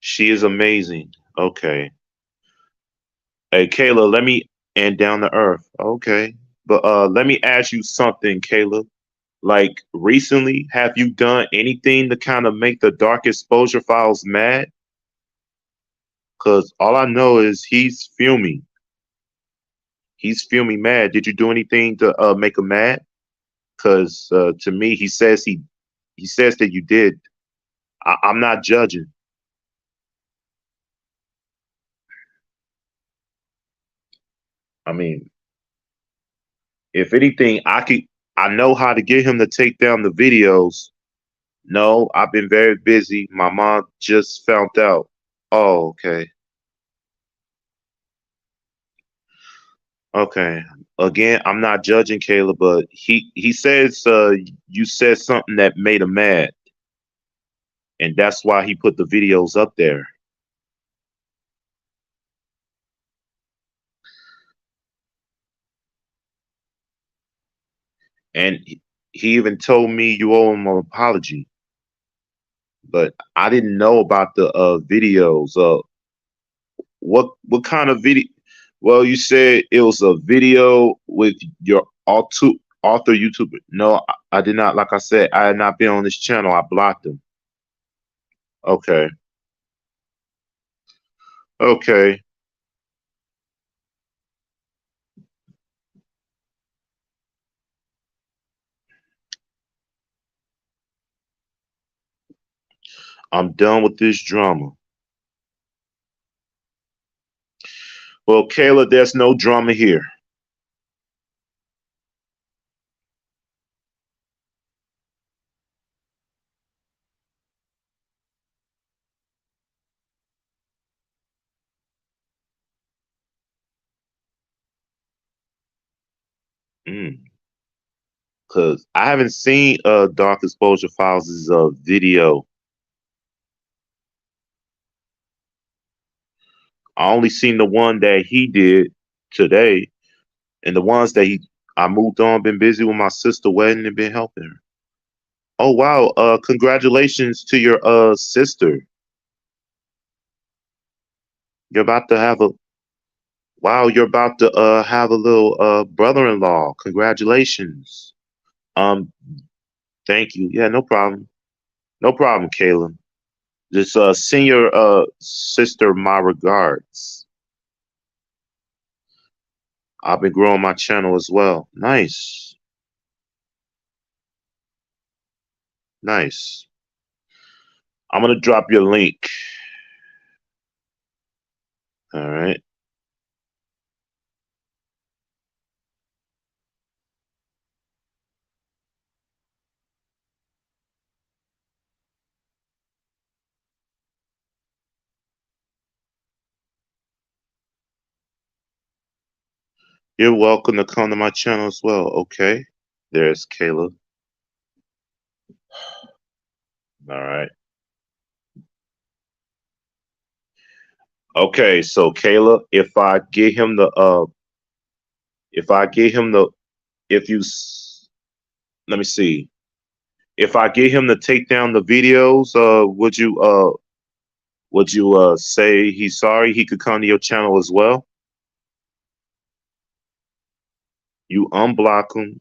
She is amazing. Okay. Hey, Kayla, let me and down to earth. Okay. But let me ask you something, Kayla. Like recently, have you done anything to kind of make the Dark Exposure Files mad? Cause all I know is he's fuming. He's fuming mad. Did you do anything to make him mad? Cause to me, he says that you did. I'm not judging. I mean, if anything, I know how to get him to take down the videos No, I've been very busy. My mom just found out. Oh, okay. Okay. Again, I'm not judging Caleb, but he says you said something that made him mad, and that's why he put the videos up there. And he even told me you owe him an apology, but I didn't know about the videos. What kind of video? Well, you said it was a video with your author YouTuber. No, I did not. Like I said, I had not been on this channel. I blocked him. Okay. Okay. I'm done with this drama. Well, Kayla, there's no drama here. Cause I haven't seen Dark Exposure Files' video. I only seen the one that he did today, and the ones that I moved on, been busy with my sister wedding and been helping her. Oh wow, congratulations to your sister. You're about to have a wow, you're about to have a little brother-in-law. Congratulations. Um, thank you. Yeah, no problem. No problem, Kayla. Just send your sister my regards. I've been growing my channel as well. Nice. Nice. I'm gonna drop your link. All right. You're welcome to come to my channel as well. Okay. There's Kayla. All right. Okay, so Kayla, if I get him the if I get him the if you let me see. If I get him to take down the videos, would you say he's sorry he could come to your channel as well? You unblock him.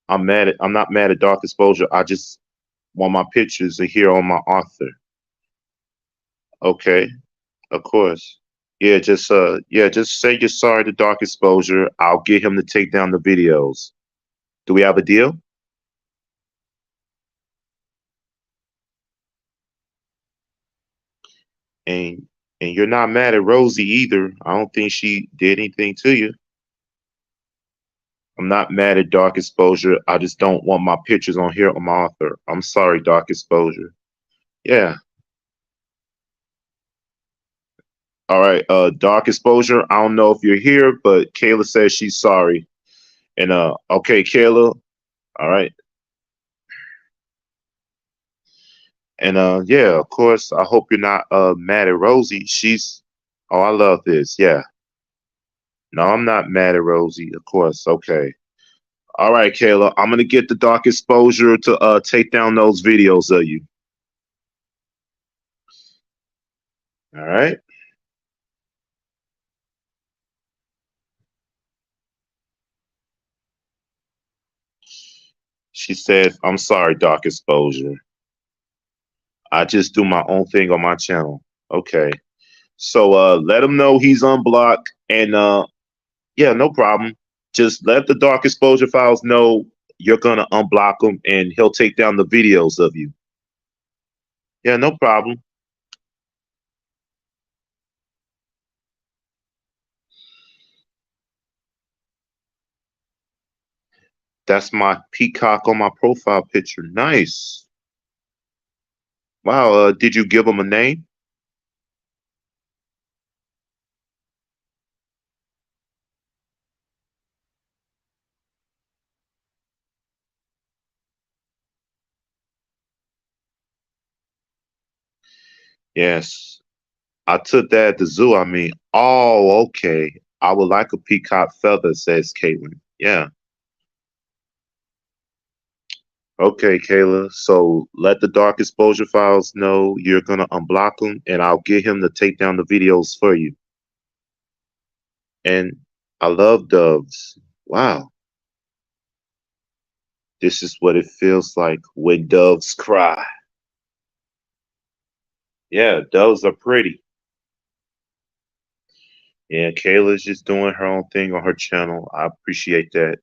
I'm not mad at Dark Exposure. I just want my pictures here on my author. Okay, of course. Yeah, just say you're sorry to Dark Exposure. I'll get him to take down the videos. Do we have a deal? And and you're not mad at Rosie either. I don't think she did anything to you. I'm not mad at Dark Exposure. I just don't want my pictures on here on my author. I'm sorry, Dark Exposure. Yeah. All right. Dark Exposure. I don't know if you're here, but Kayla says she's sorry. And okay, Kayla. All right. And yeah, of course, I hope you're not mad at Rosie. She's oh, I love this. Yeah. No, I'm not mad at Rosie, of course. Okay. All right, Kayla. I'm gonna get the Dark Exposure to take down those videos of you. All right. She said, I'm sorry, Dark Exposure. I just do my own thing on my channel. Okay. So let him know he's unblocked and yeah, no problem. Just let the Dark Exposure Files know you're gonna unblock him and he'll take down the videos of you. Yeah, no problem. That's my peacock on my profile picture. Nice. Wow, did you give him a name? Yes. I took that at the zoo. I mean, oh, okay. I would like a peacock feather, says Caitlin. Yeah. Okay, Kayla. So let the Dark Exposure Files know you're gonna unblock him, and I'll get him to take down the videos for you. And I love doves. Wow. This is what it feels like when doves cry. Yeah, doves are pretty. Yeah, Kayla's just doing her own thing on her channel. I appreciate that.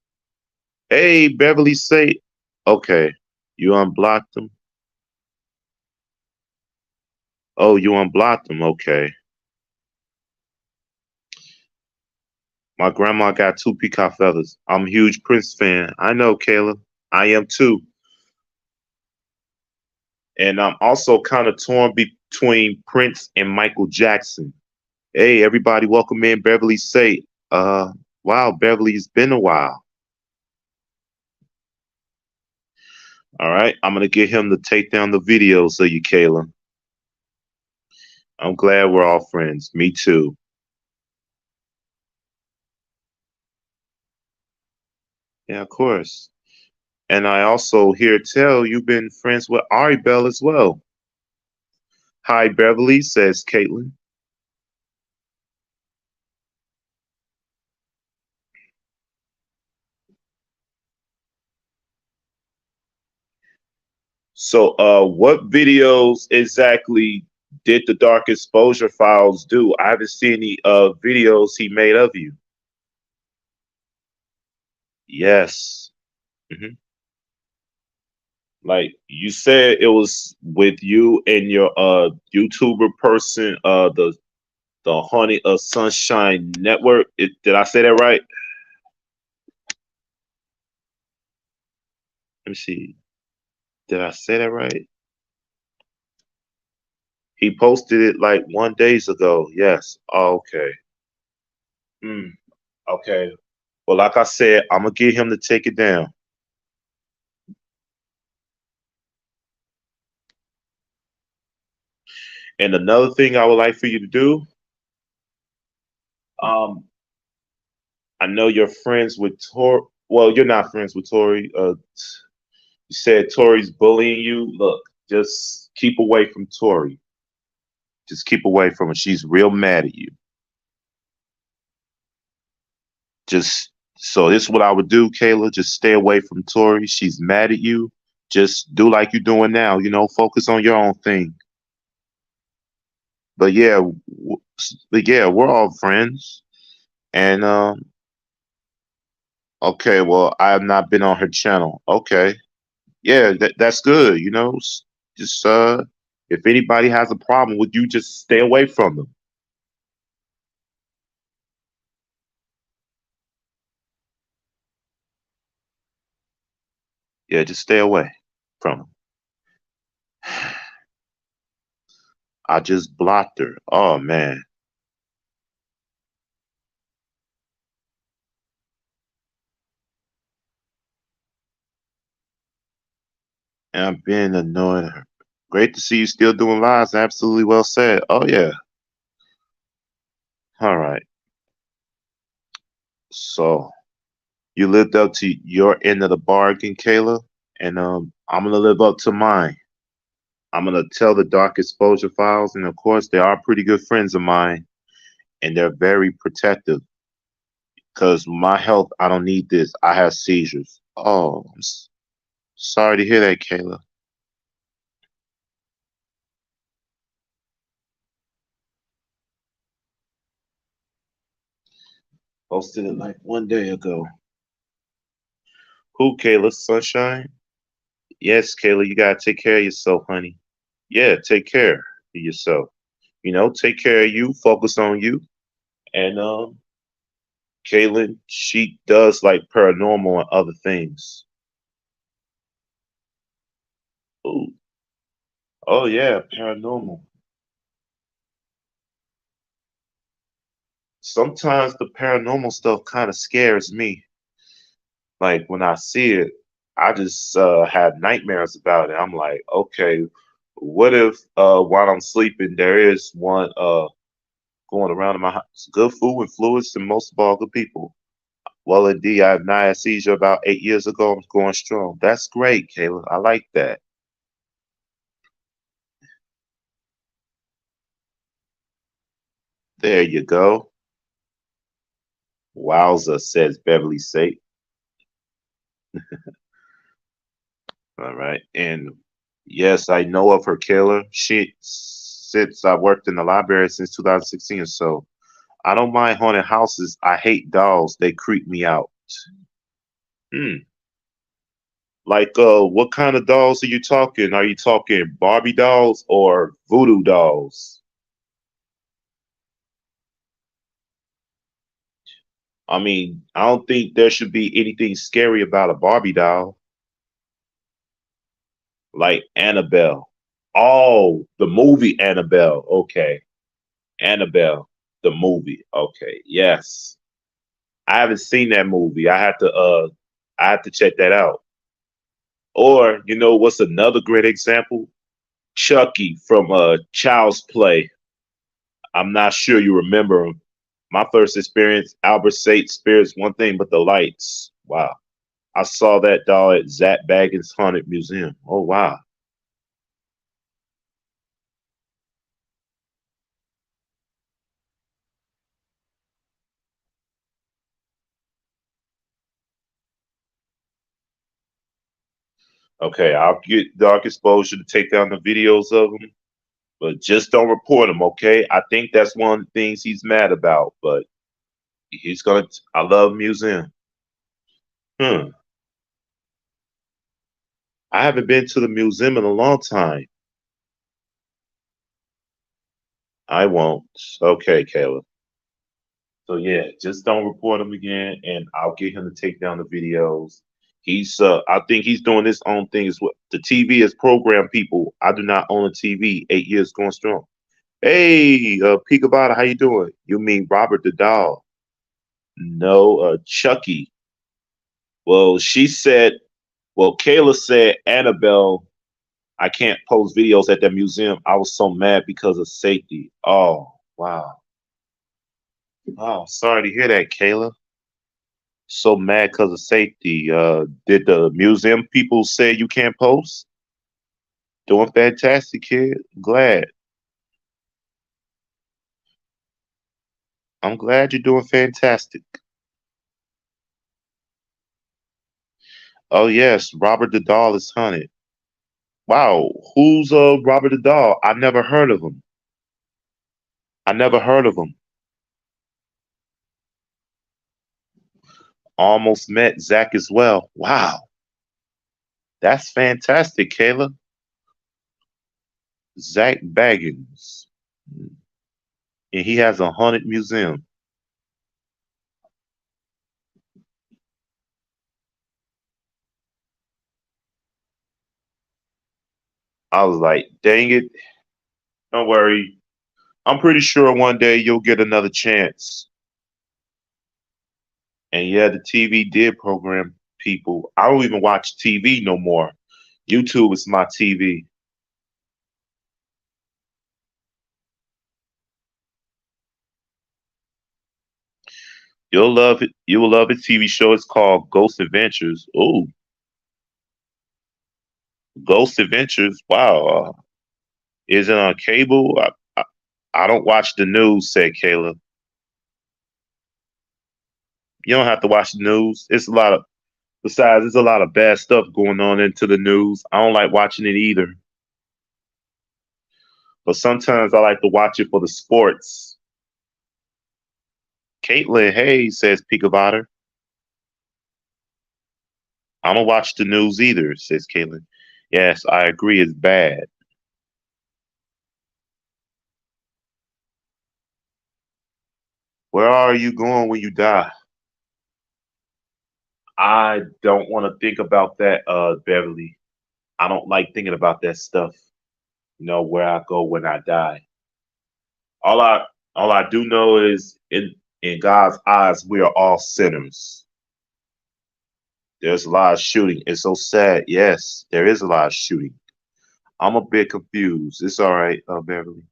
Hey, Beverly say, okay, you unblocked him. Oh, you unblocked him. Okay. My grandma got two peacock feathers. I'm a huge Prince fan. I know, Kayla. I am too. And I'm also kind of torn between Prince and Michael Jackson. Hey, everybody, welcome in. Beverly say, wow, Beverly, it's been a while. All right, I'm gonna get him to take down the videos of you, Kayla. I'm glad we're all friends. Me too. Yeah, of course. And I also hear tell you've been friends with Ari Bell as well. Hi, Beverly, says Caitlin. So, what videos exactly did the Dark Exposure Files do? I haven't seen any videos he made of you. Yes. Hmm. Like you said, it was with you and your YouTuber person, the Honey Sunshine Network. Did I say that right? Let me see. Did I say that right? He posted it like 1 days ago. Yes. Oh, okay. Hmm. Okay. Well, like I said, I'm gonna get him to take it down. And another thing I would like for you to do, um, I know you're friends with Tori. Well, you're not friends with Tori. You said Tori's bullying you. Look, just keep away from Tori. Just keep away from her. She's real mad at you. Just so this is what I would do, Kayla. Just stay away from Tori. She's mad at you. Just do like you're doing now. Focus on your own thing. But yeah, we're all friends. And okay, well, I have not been on her channel. Okay, yeah, that's good. Just if anybody has a problem with you, just stay away from them. Yeah, just stay away from them. I just blocked her. Oh man. And I've been annoying her. Great to see you still doing lives. Absolutely well said. Oh yeah. All right. So you lived up to your end of the bargain, Kayla, and I'm gonna live up to mine. I'm gonna tell the Dark Exposure Files, and of course, they are pretty good friends of mine, and they're very protective. Because my health, I don't need this. I have seizures. Oh, sorry to hear that, Kayla. Posted it like 1 day ago. Who, Kayla? Sunshine? Yes, Kayla, you gotta take care of yourself, honey. Yeah, take care of yourself. Take care of you, focus on you. And Kaylin, she does like paranormal and other things. Ooh, Oh yeah, paranormal. Sometimes the paranormal stuff kind of scares me. Like when I see it, I just have nightmares about it. I'm like, okay, what if while I'm sleeping there is one going around in my house? Good food and fluids, and most of all, good people. Well, indeed, I had nigh seizure about 8 years ago. I'm going strong. That's great, Kayla. I like that. There you go. Wowza, says Beverly Sate. All right. And yes, I know of her, Kayla. She since I worked in the library since 2016 or so. I don't mind haunted houses. I hate dolls. They creep me out. Hmm. Like what kind of dolls are you talking? Are you talking Barbie dolls or voodoo dolls? I mean, I don't think there should be anything scary about a Barbie doll. Like Annabelle. Oh, the movie Annabelle. Okay. Annabelle, the movie. Okay. Yes. I haven't seen that movie. I have to check that out. Or, you know what's another great example? Chucky from Child's Play. I'm not sure you remember him. My first experience, Albert Sate Spirits, one thing but the lights. Wow. I saw that doll at Zach Baggins Haunted Museum. Oh wow. Okay, I'll get Dark Exposure to take down the videos of them, but just don't report them, okay? I think that's one of the things he's mad about, but he's gonna. I love museum. Hmm. I haven't been to the museum in a long time. I won't. Okay, Caleb. So yeah, just don't report him again, and I'll get him to take down the videos. I think he's doing his own thing as well. The TV is programmed people. I do not own a TV. 8 years going strong. Hey, Peekabada, how you doing? You mean Robert the doll? No, Chucky. Well, she said. Well, Kayla said Annabelle. I can't post videos at that museum. I was so mad because of safety. Oh, wow. Oh, sorry to hear that, Kayla. So mad because of safety. Did the museum people say you can't post? Doing fantastic, kid. Glad. I'm glad you're doing fantastic. Oh yes, Robert the Doll is hunted. Wow, who's Robert the Doll? I never heard of him. I never heard of him. Almost met Zach as well. Wow, that's fantastic, Kayla. Zach Baggins, and he has a haunted museum. I was like, dang it. Don't worry. I'm pretty sure one day you'll get another chance. And yeah, the TV did program people. I don't even watch TV no more. YouTube is my TV. You'll love it. You will love it. TV show. It's called Ghost Adventures. Oh, Ghost Adventures. Wow. Is it on cable? I don't watch the news, said Kayla. You don't have to watch the news. It's a lot of, besides, there's a lot of bad stuff going on into the news. I don't like watching it either. But sometimes I like to watch it for the sports. Caitlin Hayes says Peekabooter. I don't watch the news either, says Caitlin. Yes, I agree. It's bad. Where are you going when you die? I don't want to think about that, Beverly. I don't like thinking about that stuff. You know where I go when I die. All I all I do know is in God's eyes we are all sinners. There's a lot of shooting. It's so sad. Yes, there is a lot of shooting. I'm a bit confused. It's all right, Beverly.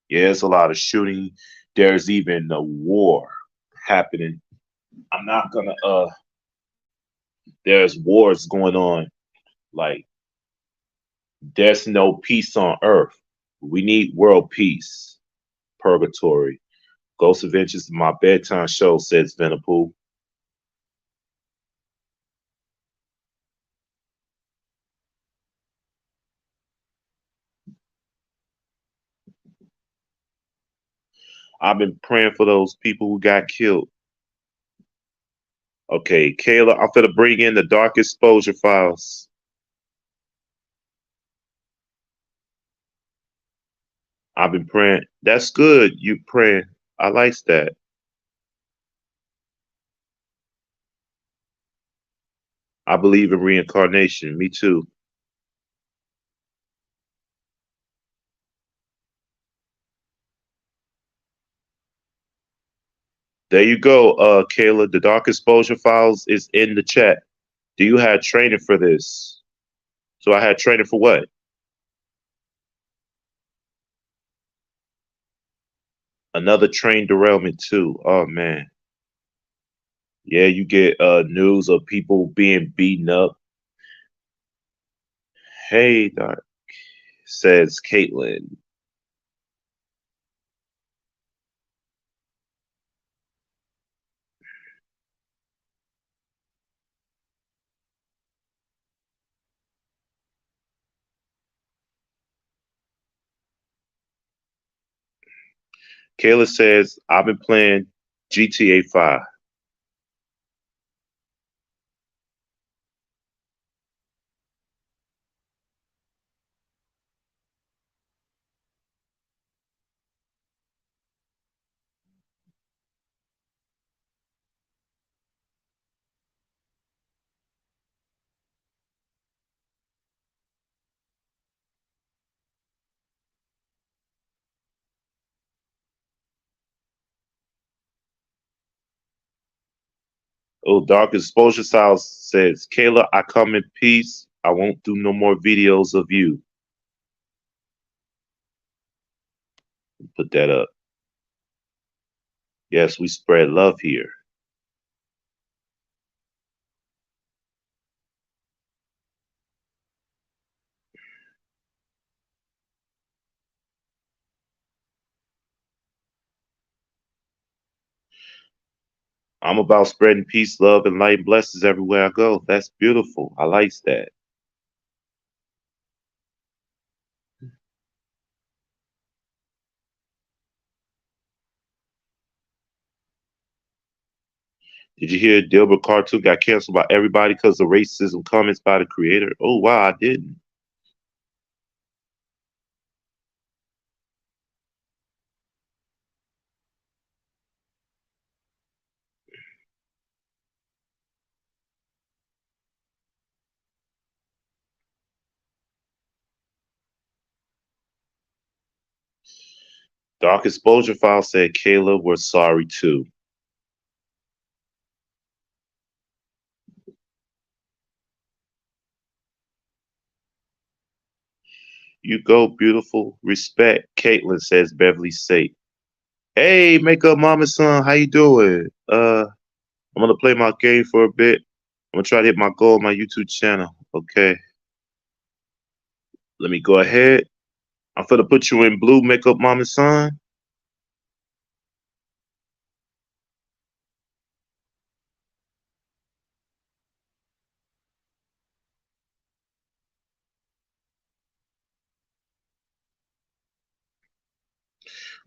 Yeah, it's a lot of shooting. There's even a war happening. I'm not gonna there's wars going on. Like there's no peace on earth. We need world peace. Purgatory. Ghost Adventures is my bedtime show, says Venapool. I've been praying for those people who got killed. Okay, Kayla, I'm gonna bring in the Dark Exposure files. I've been praying. That's good. You praying. I like that. I believe in reincarnation. Me too. There you go, Kayla. The Dark Exposure files is in the chat. Do you have training for this? So I had training for what? Another train derailment too. Oh man. Yeah, you get news of people being beaten up. Hey, Doc, says Caitlin. Kayla says, I've been playing GTA 5. Oh, Dark Exposure Styles says, Kayla, I come in peace. I won't do no more videos of you. Put that up. Yes, we spread love here. I'm about spreading peace, love, and light and blessings everywhere I go. That's beautiful. I like that. Did you hear Dilbert Cartoon got canceled by everybody because of racism comments by the creator? Oh, wow, I didn't. Dark Exposure File said, Kayla, we're sorry too. You go, beautiful. Respect. Caitlin, says Beverly Safe. Hey, Makeup Mama Son, how you doing? I'm gonna play my game for a bit. I'm gonna try to hit my goal on my YouTube channel. Okay. Let me go ahead. I'm gonna put you in blue, Makeup Mama Son.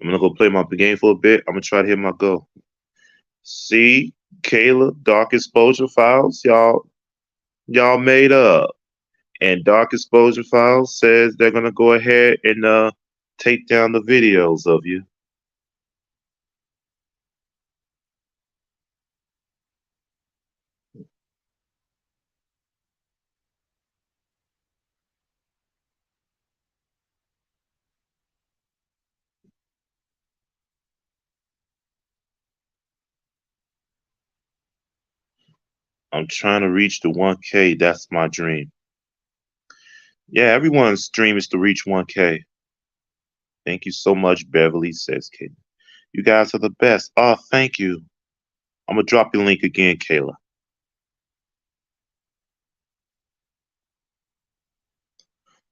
I'm gonna go play my game for a bit. I'm gonna try to hit my goal. See, Kayla, Dark Exposure Files, y'all made up. And Dark Exposure Files says they're gonna go ahead and take down the videos of you. I'm trying to reach the 1K. That's my dream. Yeah, everyone's dream is to reach 1K. Thank you so much, Beverly, says Kayla. You guys are the best. Oh, thank you. I'm going to drop your link again, Kayla.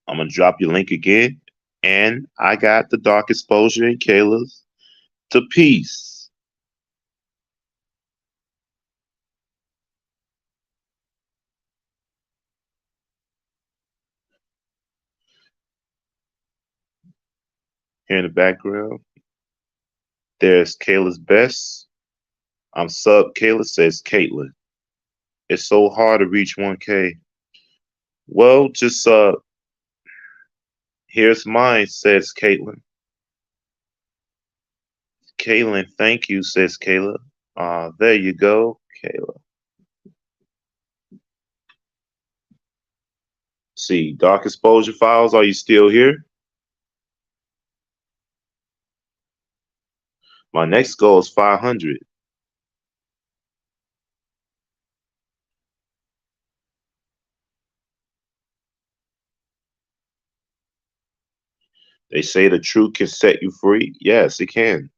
I'm going to drop your link again. And I got the Dark Exposure and Kayla's to peace. Here in the background, there's Kayla's best. I'm sub Kayla, says Caitlin. It's so hard to reach 1K. Well, just here's mine, says Caitlin. Caitlin, thank you, says Kayla. There you go, Kayla. See, Dark Exposure Files, are you still here? My next goal is 500. They say the truth can set you free. Yes, it can.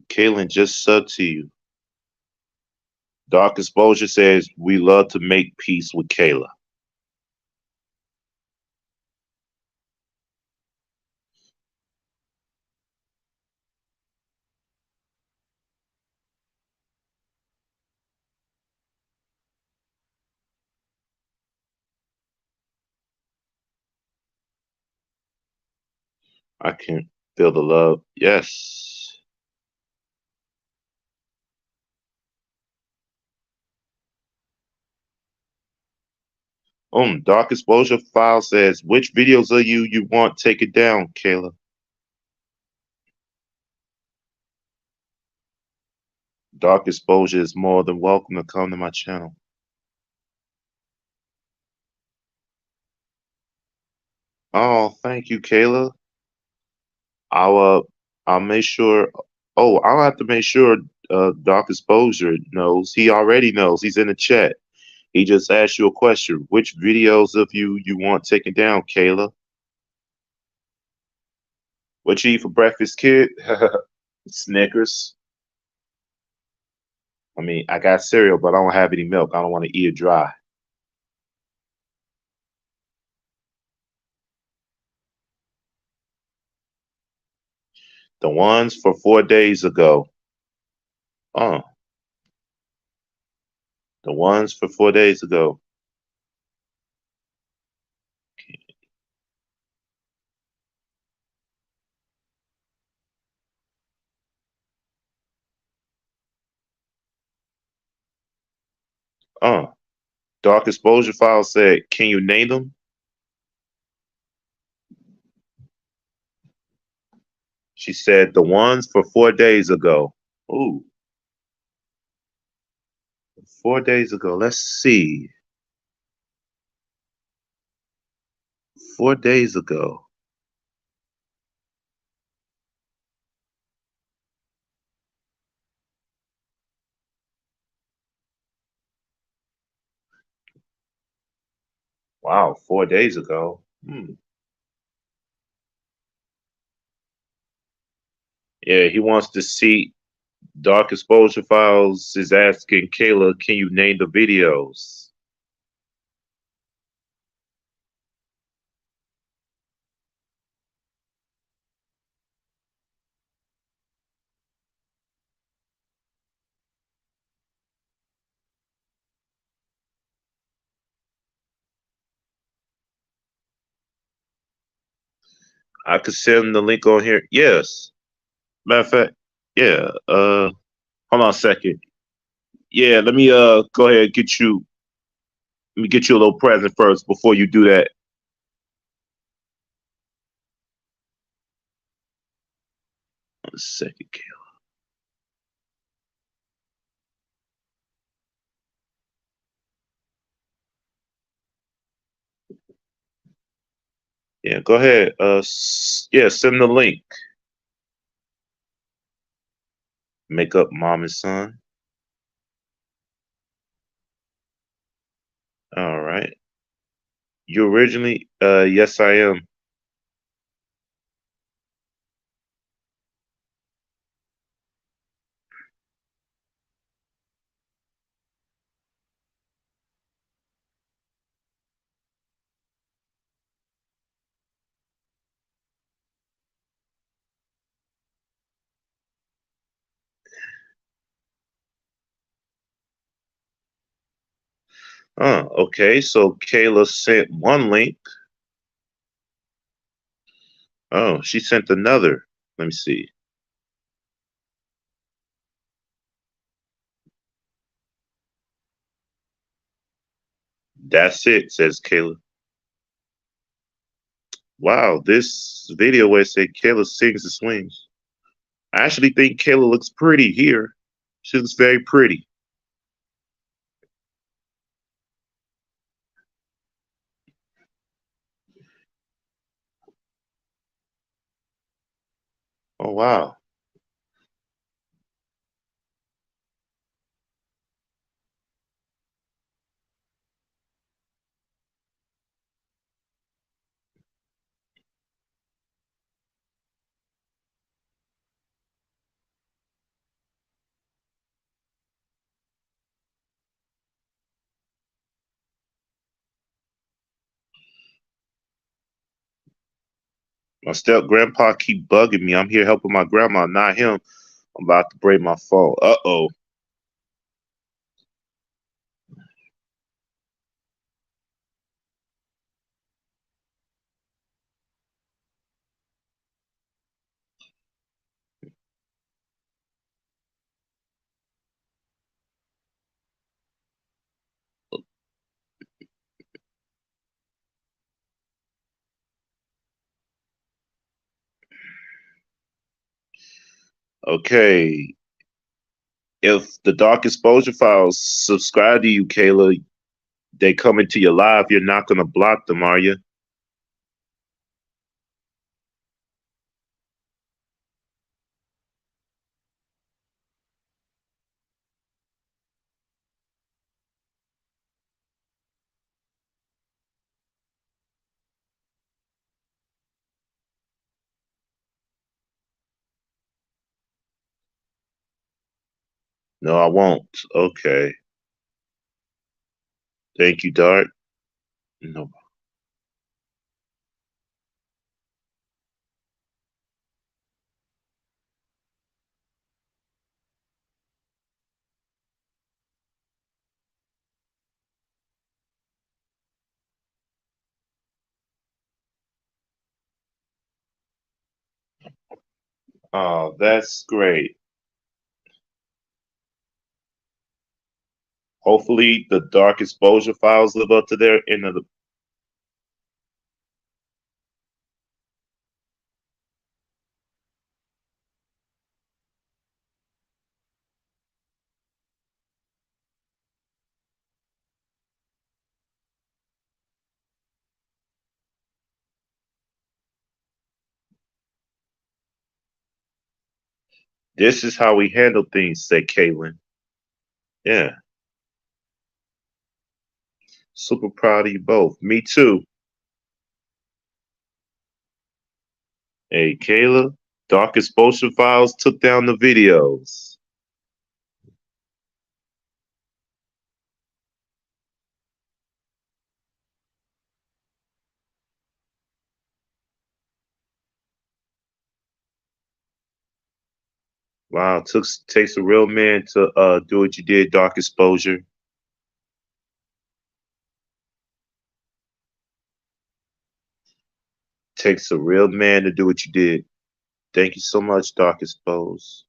Kaylin just said to you. Dark Exposure says we love to make peace with Kayla. I can feel the love. Yes. Dark Exposure File says, which videos of you want taken down, Kayla? Dark Exposure is more than welcome to come to my channel. Oh, thank you, Kayla. I'll make sure. Oh, I'll have to make sure Dark Exposure knows. He already knows. He's in the chat. He just asked you a question. Which videos of you want taken down, Kayla? What you eat for breakfast, kid? Snickers. I mean, I got cereal, but I don't have any milk. I don't want to eat it dry. The ones for 4 days ago. The ones for 4 days ago. Dark Exposure File said, can you name them? She said, the ones for 4 days ago. Ooh. 4 days ago. Let's see. 4 days ago. Wow, 4 days ago. Yeah, he wants to see. Dark Exposure Files is asking Kayla, can you name the videos? I could send the link on here. Yes. Matter of fact, yeah. Hold on a second. Yeah, let me go ahead and get you. Let me get you a little present first before you do that. 1 second, Kayla. Yeah, go ahead. Yeah, send the link. Make up mom and son. All right. You originally? Yes, I am. Okay. So Kayla sent one link. Oh, she sent another. Let me see. That's it, says Kayla. Wow, this video where it said Kayla sings and swings. I actually think Kayla looks pretty here. She looks very pretty. Oh wow. My step grandpa keep bugging me. I'm here helping my grandma, not him. I'm about to break my phone. Uh-oh. Okay. If the Dark Exposure Files subscribe to you, Kayla, they come into your live, you're not gonna block them, are you? No, I won't. Okay. Thank you, Dark. No. Oh, that's great. Hopefully, the Dark Exposure Files live up to their end of the. This is how we handle things, said Kaylin. Yeah, super proud of you both. Me too. Hey, Kayla, Dark Exposure Files took down the videos. Wow, takes a real man to do what you did, Dark Exposure. Takes a real man to do what you did. Thank you so much, Dark Expose.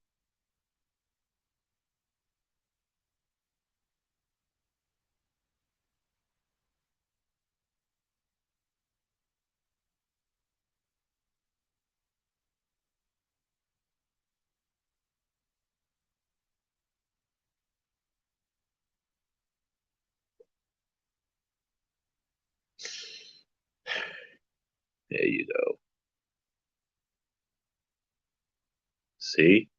There you go. See?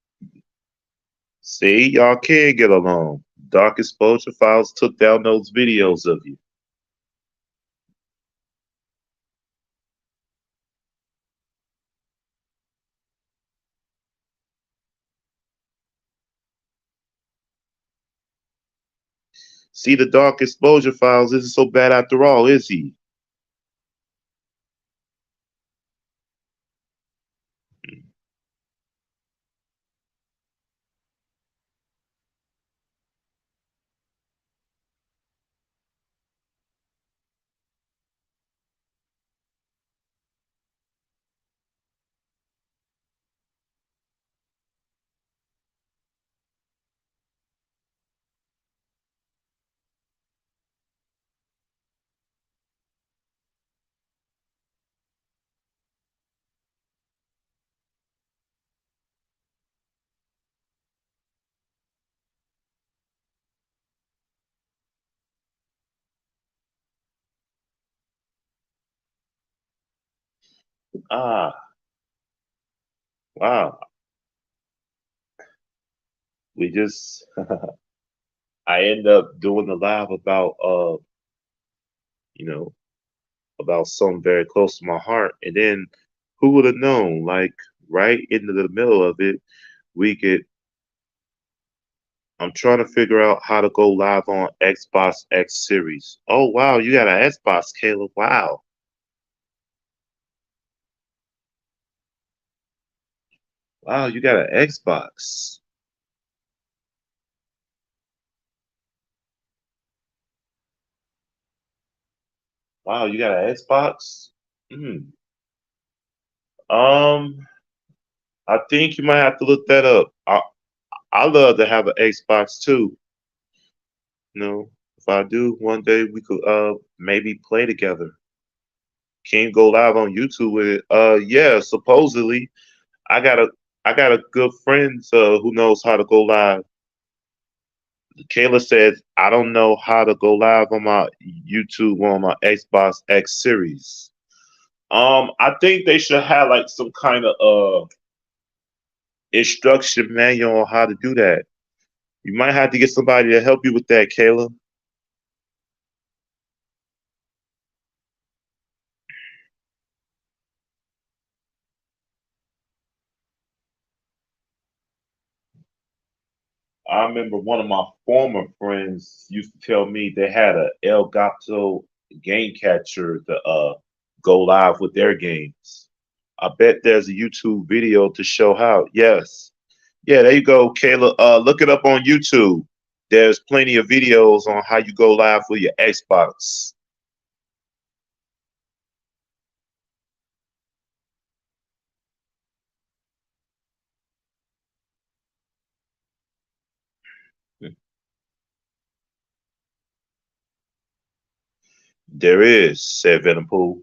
See, y'all can get along. Dark Exposure Files took down those videos of you. See, the Dark Exposure Files isn't so bad after all, is he? Ah, wow. We just I end up doing the live about you know, about something very close to my heart. And then who would have known? Like right into the middle of it, we get I'm trying to figure out how to go live on Xbox X Series. Oh wow, you got an Xbox, Caleb. Wow. Wow, you got an Xbox. Wow, you got an Xbox? Hmm. Um, I think you might have to look that up. I love to have an Xbox too. You know, if I do, one day we could maybe play together. Can't go live on YouTube with it. Yeah, supposedly I got a I got a good friend who knows how to go live. Kayla says I don't know how to go live on my YouTube on my Xbox X series. I think they should have like some kind of instruction manual on how to do that. You might have to get somebody to help you with that, Kayla. I remember one of my former friends used to tell me they had a Elgato game catcher to go live with their games. I bet there's a YouTube video to show how. Yes. Yeah, there you go, Kayla. Look it up on YouTube. There's plenty of videos on how you go live with your Xbox. There is, said Venompool.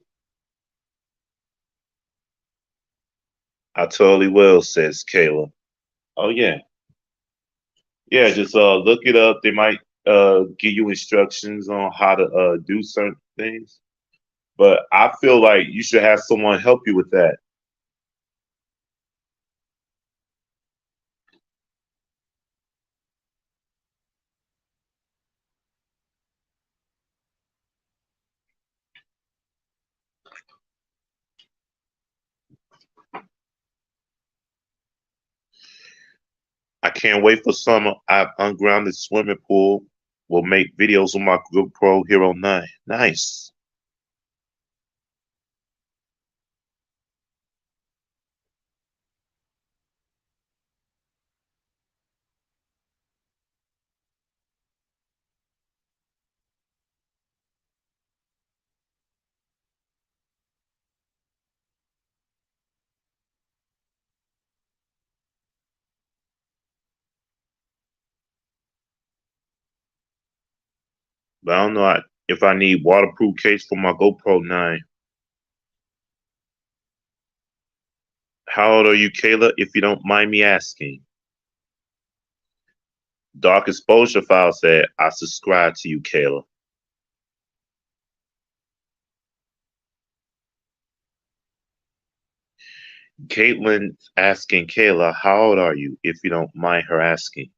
I totally will, says Kayla. Oh yeah. Yeah, just look it up. They might give you instructions on how to do certain things. But I feel like you should have someone help you with that. I can't wait for summer. I've ungrounded swimming pool. Will make videos on my GoPro Hero 9. Nice. But I don't know if I need waterproof case for my GoPro 9. How old are you, Kayla, if you don't mind me asking? Dark Exposure File said, I subscribe to you, Kayla. Caitlin's asking Kayla, how old are you, if you don't mind her asking?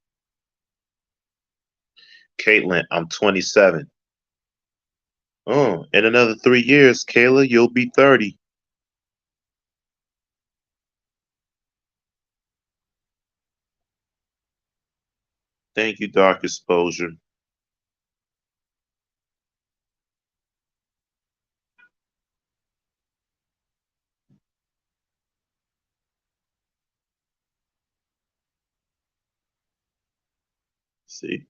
Caitlin, I'm 27. Oh, in another 3 years, Kayla, you'll be 30. Thank you, Dark Exposure. See?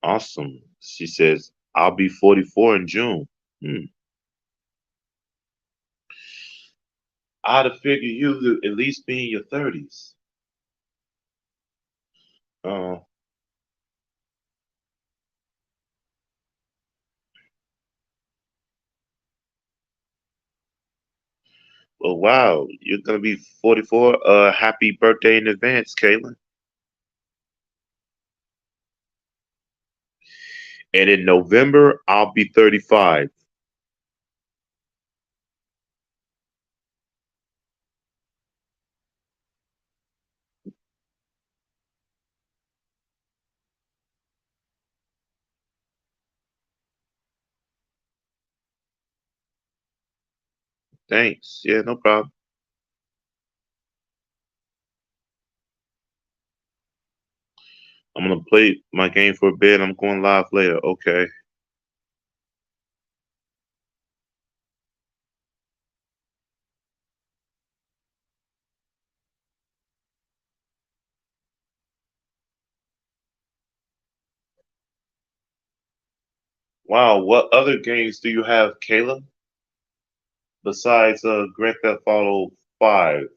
Awesome. She says, I'll be 44 in June. I'd have figured you to at least be in your 30s. Oh, well, wow. You're going to be 44. Happy birthday in advance, Caitlin. And in November, I'll be 35. Thanks. Yeah, no problem. I'm going to play my game for a bit. I'm going live later. Okay. Wow. What other games do you have, Kayla, besides Grand Theft Auto 5?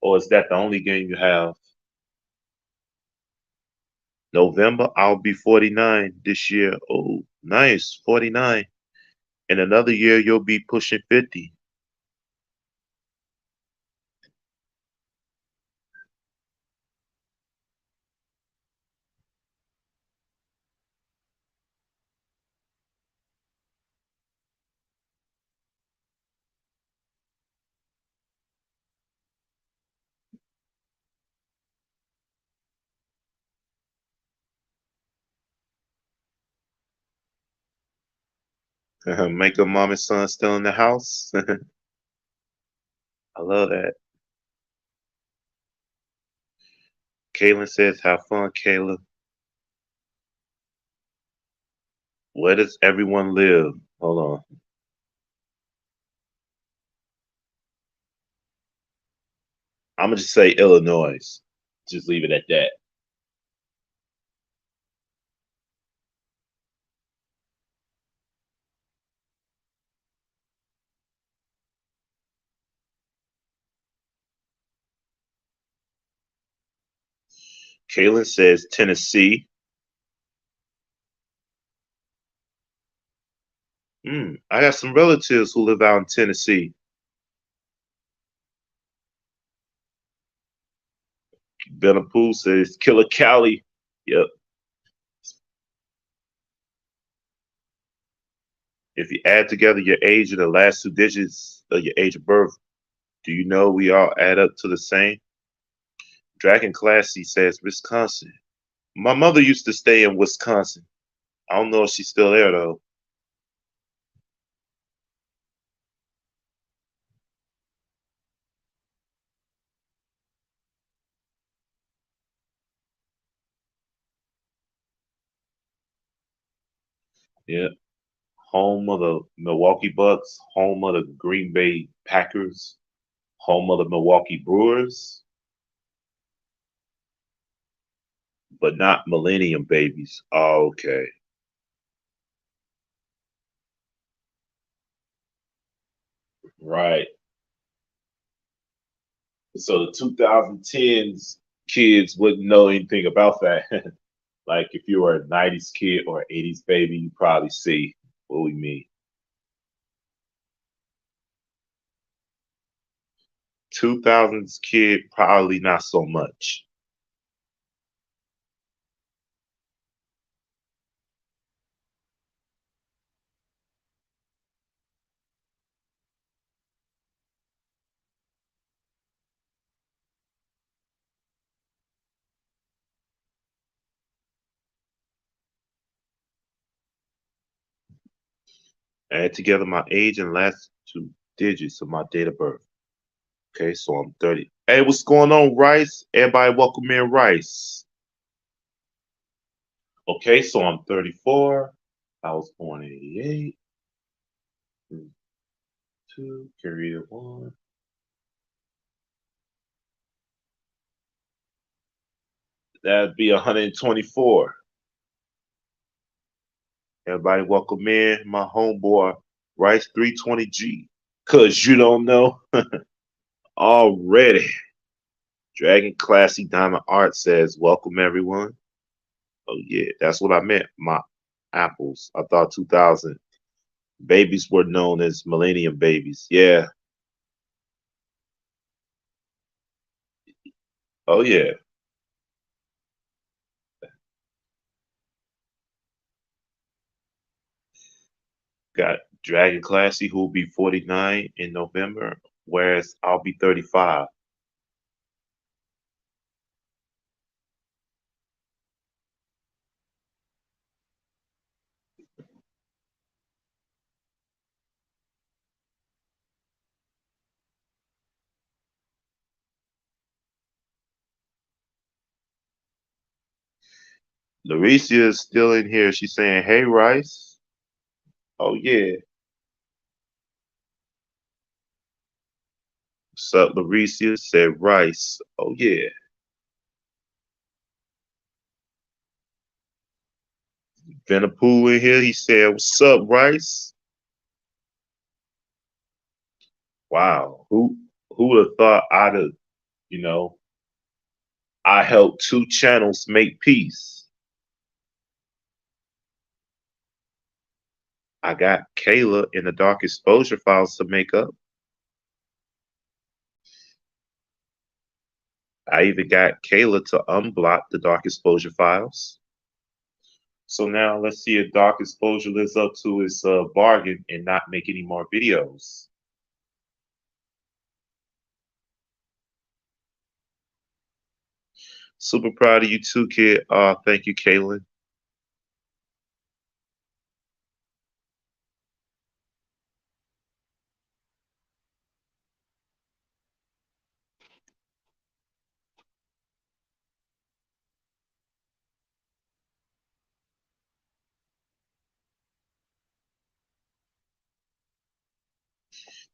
Or is that the only game you have? November, I'll be 49 this year. Oh, nice. 49. In another year, you'll be pushing 50. Make a mom and son still in the house. I love that. Kaylin says, have fun, Kayla. Where does everyone live? Hold on. I'm going to just say Illinois. Just leave it at that. Kaylin says Tennessee. I got some relatives who live out in Tennessee. Benapool says Killer Cali. Yep. If you add together your age and the last 2 digits of your age of birth, do you know we all add up to the same? Dragon Classy says Wisconsin. My mother used to stay in Wisconsin. I don't know if she's still there though. Yeah. Home of the Milwaukee Bucks, home of the Green Bay Packers, home of the Milwaukee Brewers, but not Millennium Babies. Oh, okay. Right. So the 2010s kids wouldn't know anything about that. Like if you were a 90s kid or an 80s baby, you probably see what we mean. 2000s kid, probably not so much. Add together my age and last two digits of my date of birth. Okay, so I'm 30. Hey, what's going on, Rice? Everybody welcome in, Rice. Okay, so I'm 34. I was born in 88. 2, carry it 1. That'd be 124. Everybody welcome in my homeboy, Rice 320G. Cause you don't know already. Dragon Classy Diamond Art says, welcome everyone. Oh yeah, that's what I meant. My apples. I thought 2000 babies were known as millennium babies. Yeah. Oh yeah. Got Dragon Classy who will be 49 in November, whereas I'll be 35. Lauricia is still in here. She's saying, hey Rice. Oh yeah. What's up, Lauricia? Said Rice. Oh yeah. Venapool in here. He said, what's up, Rice? Wow. Who would have thought you know, I helped two channels make peace. I got Kayla in the Dark Exposure files to make up. I even got Kayla to unblock the Dark Exposure files. So now let's see if Dark Exposure lives up to its bargain and not make any more videos. Super proud of you too, kid. Thank you, Kaylin.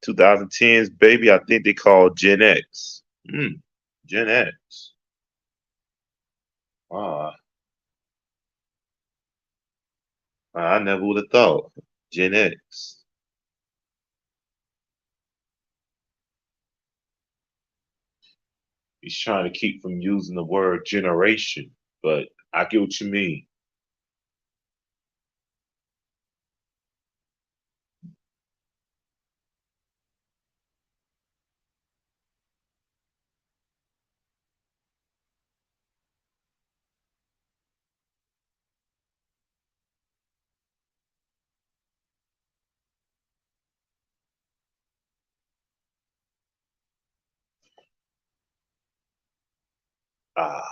Two 2010s, baby, I think they call Gen X. Gen X. Ah, I never would have thought. Gen X. He's trying to keep from using the word generation, but I get what you mean. Ah,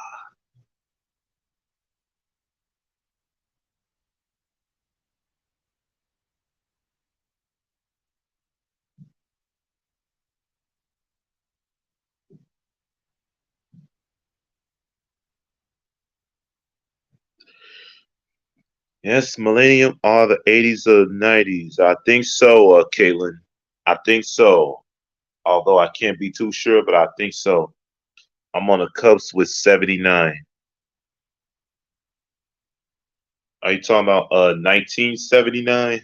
yes, millennium or the 80s or 90s. I think so, Caitlin. I think so. Although I can't be too sure, but I think so. I'm on the Cubs with 79. Are you talking about 1979?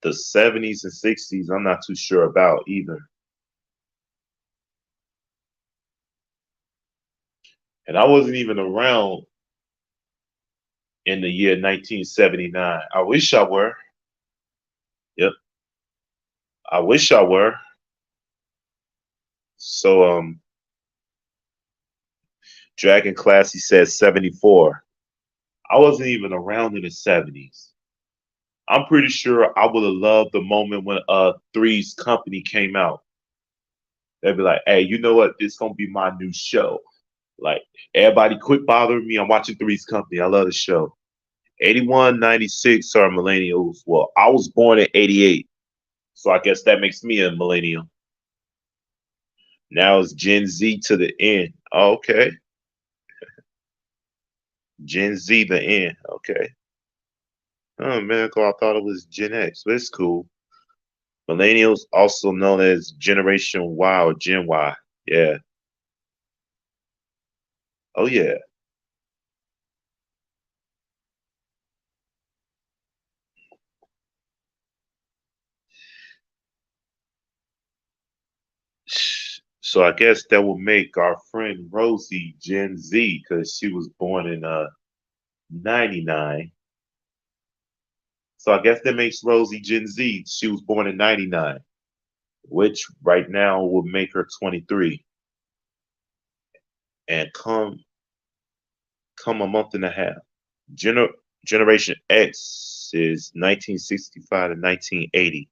The 70s and 60s, I'm not too sure about either. And I wasn't even around in the year 1979. I wish I were. Yep. I wish I were. So Dragon Classy says 74. I wasn't even around in the 70s. I'm pretty sure I would have loved the moment when Three's Company came out. They'd be like, hey, you know what? This gonna be my new show. Like, everybody quit bothering me. I'm watching Three's Company. I love the show. 81, 96 are millennials. Well, I was born in 88, so I guess that makes me a millennial. Now it's Gen Z to the end. Oh, okay. Gen Z the end. Okay. Oh man, I thought it was Gen X, but it's cool. Millennials, also known as Generation Y or Gen Y. Yeah. Oh yeah. So I guess that will make our friend Rosie Gen Z because she was born in 99. So I guess that makes Rosie Gen Z. She was born in 99, which right now would make her 23. And come a month and a half. Gener- Generation X is 1965 to 1980.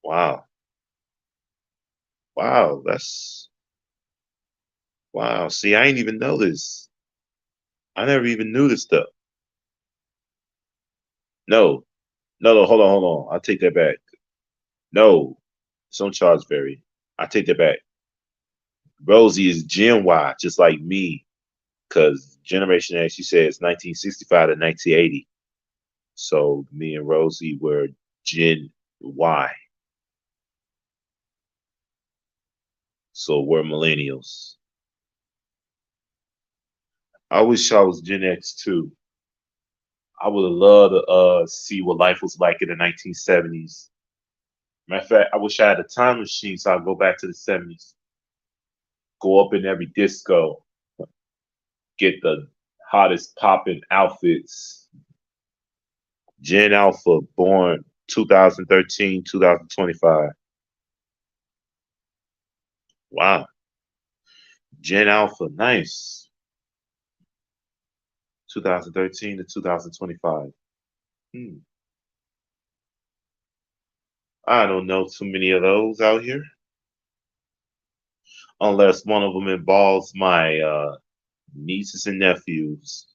Wow. Wow, that's wow. See, I ain't even know this. I never even knew this stuff. No, no, hold on, hold on. I'll take that back. No, it's on Charlesberry. I take that back. Rosie is Gen Y, just like me, because Generation X, she says 1965 to 1980. So me and Rosie were Gen Y. So we're millennials. I wish I was Gen X too. I would have loved to see what life was like in the 1970s. Matter of fact, I wish I had a time machine so I'd go back to the 70s, go up in every disco, get the hottest popping outfits. Gen Alpha, born 2013, 2025. Wow. Gen Alpha, nice. 2013 to 2025. Hmm. I don't know too many of those out here, unless one of them involves my nieces and nephews.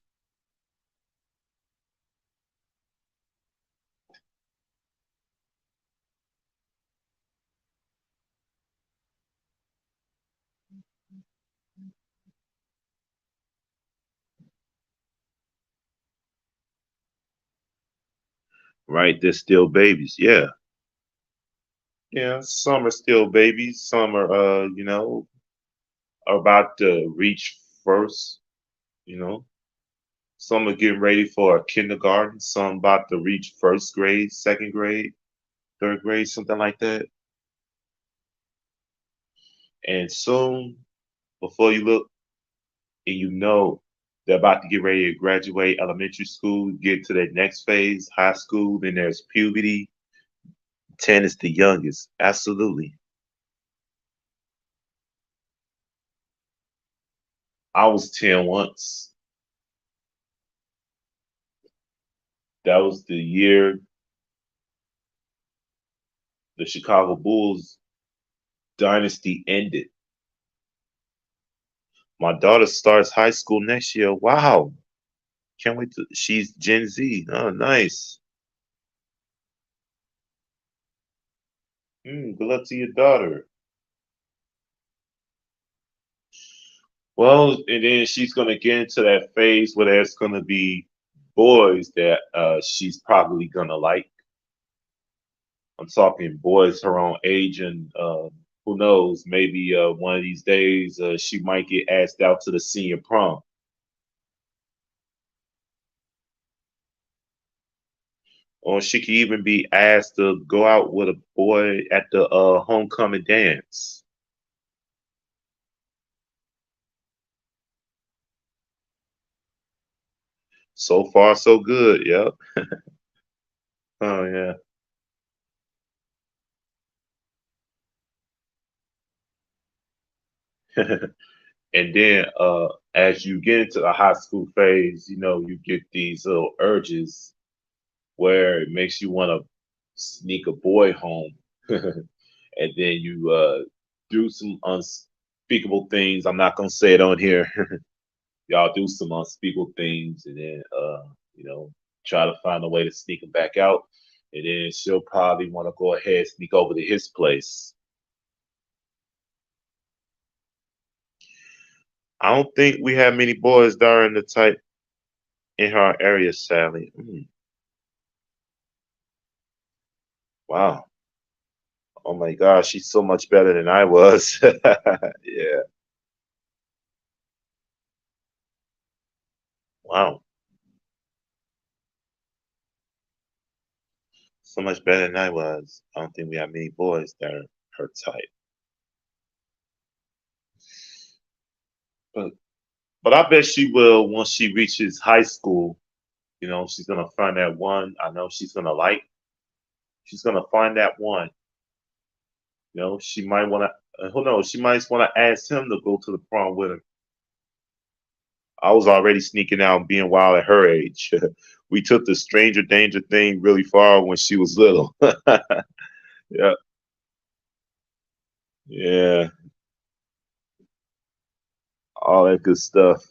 Right? They're still babies. Yeah. Yeah. Some are still babies. Some are, are about to reach first, you know. Some are getting ready for kindergarten. Some about to reach first grade, second grade, third grade, something like that. And soon, before you look and you know they're about to get ready to graduate elementary school, get to their next phase, high school, then there's puberty. 10 is the youngest. Absolutely. I was 10 once. That was the year the Chicago Bulls dynasty ended. My daughter starts high school next year. Wow. Can't wait to, she's Gen Z. Oh, nice. Good luck to your daughter. Well, and then she's gonna get into that phase where there's gonna be boys that she's probably gonna like. I'm talking boys her own age, and who knows, maybe one of these days she might get asked out to the senior prom. Or she could even be asked to go out with a boy at the homecoming dance. So far, so good. Yep. Oh yeah. And then as you get into the high school phase, you get these little urges where it makes you want to sneak a boy home. And then you do some unspeakable things. I'm not gonna say it on here. y'all do some unspeakable things, and then try to find a way to sneak him back out, and then she'll probably want to go ahead and sneak over to his place. I don't think we have many boys that are in the type in her area, sadly. Wow. Oh my gosh, she's so much better than I was. Yeah. Wow. So much better than I was. I don't think we have many boys that are her type. But I bet she will once she reaches high school. She's gonna find that one. I know she's gonna like. She's gonna find that one. She might want to. Who knows? She might want to ask him to go to the prom with her. I was already sneaking out and being wild at her age. We took the stranger danger thing really far when she was little. Yeah, yeah, all that good stuff.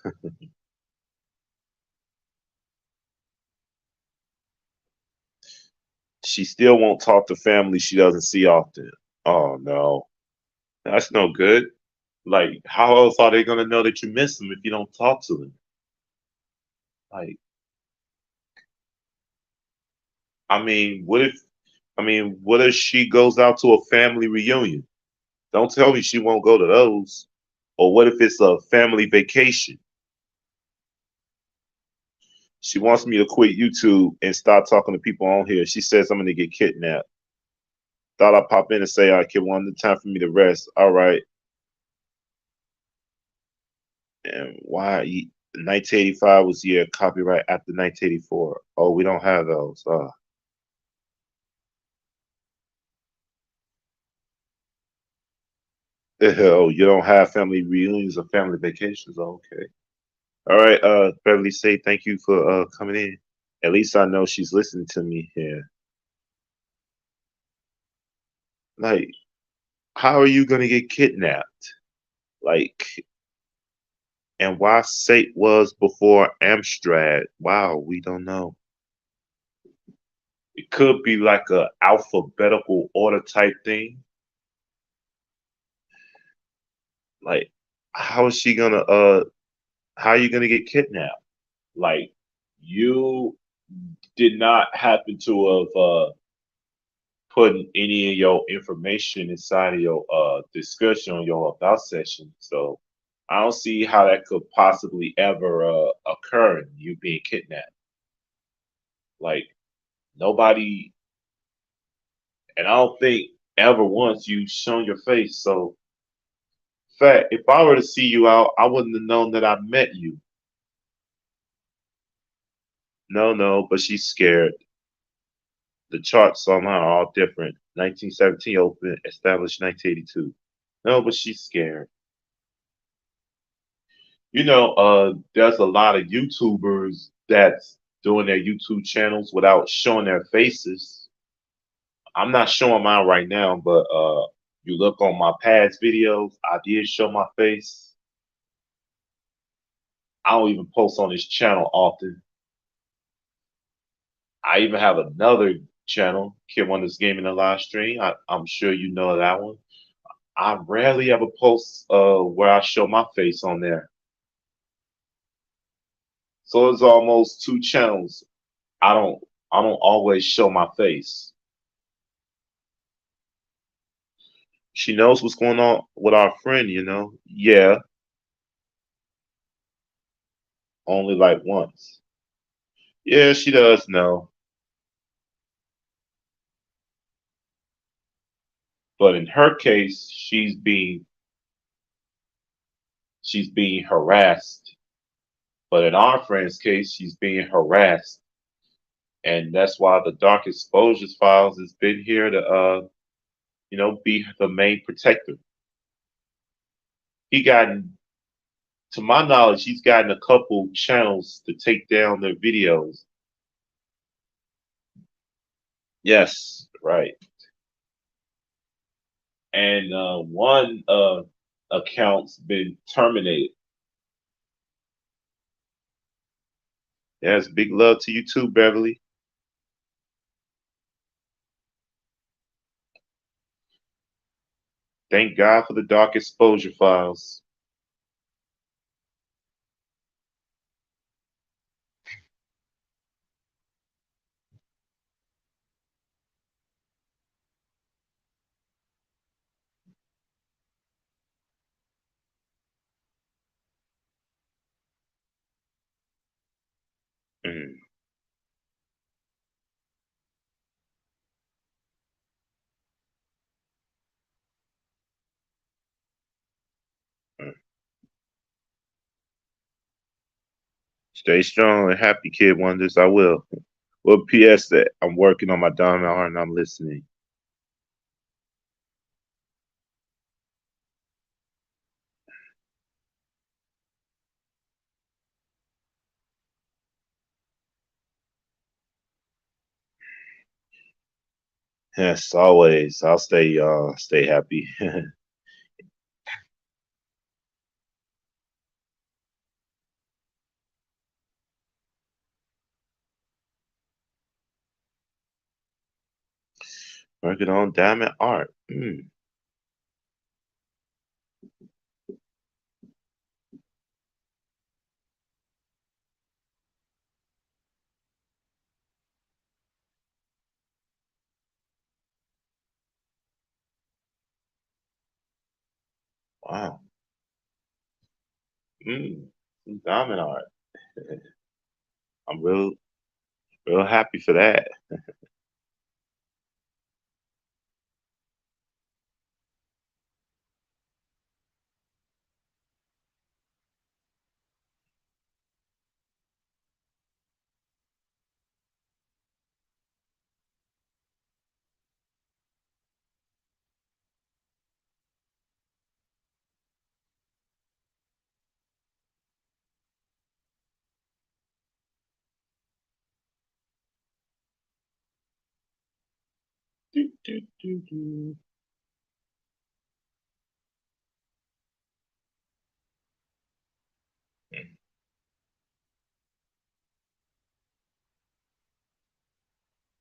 She still won't talk to family she doesn't see often. Oh no, that's no good. Like, how else are they gonna know that you miss them if you don't talk to them? Like, what if she goes out to a family reunion? Don't tell me she won't go to those. Or what if it's a family vacation? She wants me to quit YouTube and start talking to people on here. She says I'm gonna get kidnapped. Thought I'd pop in and say, all right, kid, one time for me to rest. All right. And why 1985 was year copyright after 1984. Oh, we don't have those. Oh, you don't have family reunions or family vacations. Okay. All right, Beverly say thank you for coming in. At least I know she's listening to me here. Like, how are you gonna get kidnapped? Like, and why Sate was before Amstrad? Wow, we don't know. It could be like a alphabetical order type thing. Like, how is she gonna how are you gonna get kidnapped? Like, you did not happen to have put any of your information inside of your discussion on your about session. So I don't see how that could possibly ever occur, you being kidnapped. Like, nobody, and I don't think ever once you shown your face. So, in fact, if I were to see you out, I wouldn't have known that I met you. No, no, but she's scared. The charts somehow are all different. 1917 open, established 1982. No, but she's scared. There's a lot of YouTubers that's doing their YouTube channels without showing their faces. I'm not showing mine right now, but you look on my past videos, I did show my face. I don't even post on this channel often. I even have another channel, Kid Wonders Gaming and Live Stream. I'm sure you know that one. I rarely ever post where I show my face on there. So it's almost two channels. I don't always show my face. She knows what's going on with our friend, Yeah, only like once. Yeah, she does know. But in her case, she's being harassed. But in our friend's case, she's being harassed. And that's why the Dark Exposures Files has been here to be the main protector. To my knowledge, he's gotten a couple channels to take down their videos. Yes, right. And one account's been terminated. Yes, big love to you too, Beverly. Thank God for the Dark Exposure Files. Mm, mm. Stay strong and happy, Kid Wonders. I will. Well, P.S. that I'm working on my Diamond Heart and I'm listening. Yes, always. I'll stay happy. Working on Diamond Art. Mm, wow. Mm, Diamond Art. I'm real happy for that. Do, do, do, do.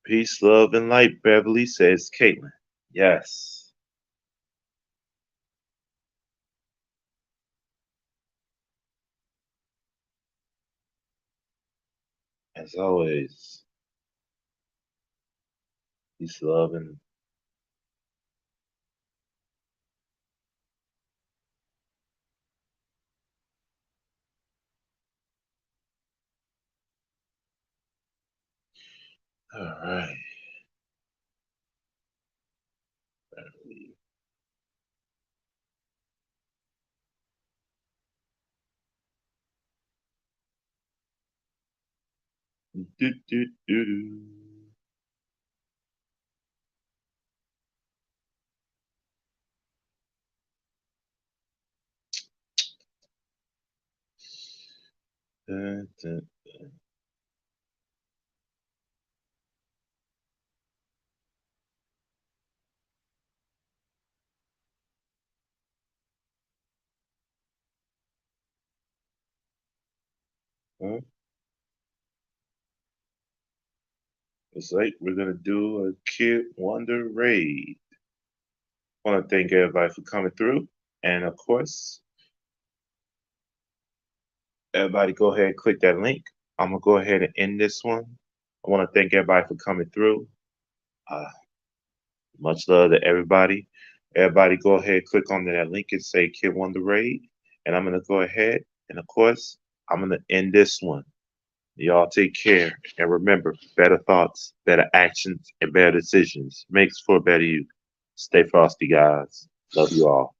Peace, love, and light, Beverly, says Caitlin. Yes, as always. Peace, love, and all right. Beverly. Do, do, do, do. Dun, dun. Huh? It's like we're gonna do a Kid Wonder raid. Want to thank everybody for coming through, and of course, everybody go ahead and click that link. I'm gonna go ahead and end this one. I want to thank everybody for coming through. Uh, much love to everybody. Everybody go ahead, click on that link and say Kid Wonder Raid. And I'm gonna go ahead and of course I'm gonna end this one. Y'all take care and remember, better thoughts, better actions, and better decisions makes for a better you. Stay frosty, guys. Love you all.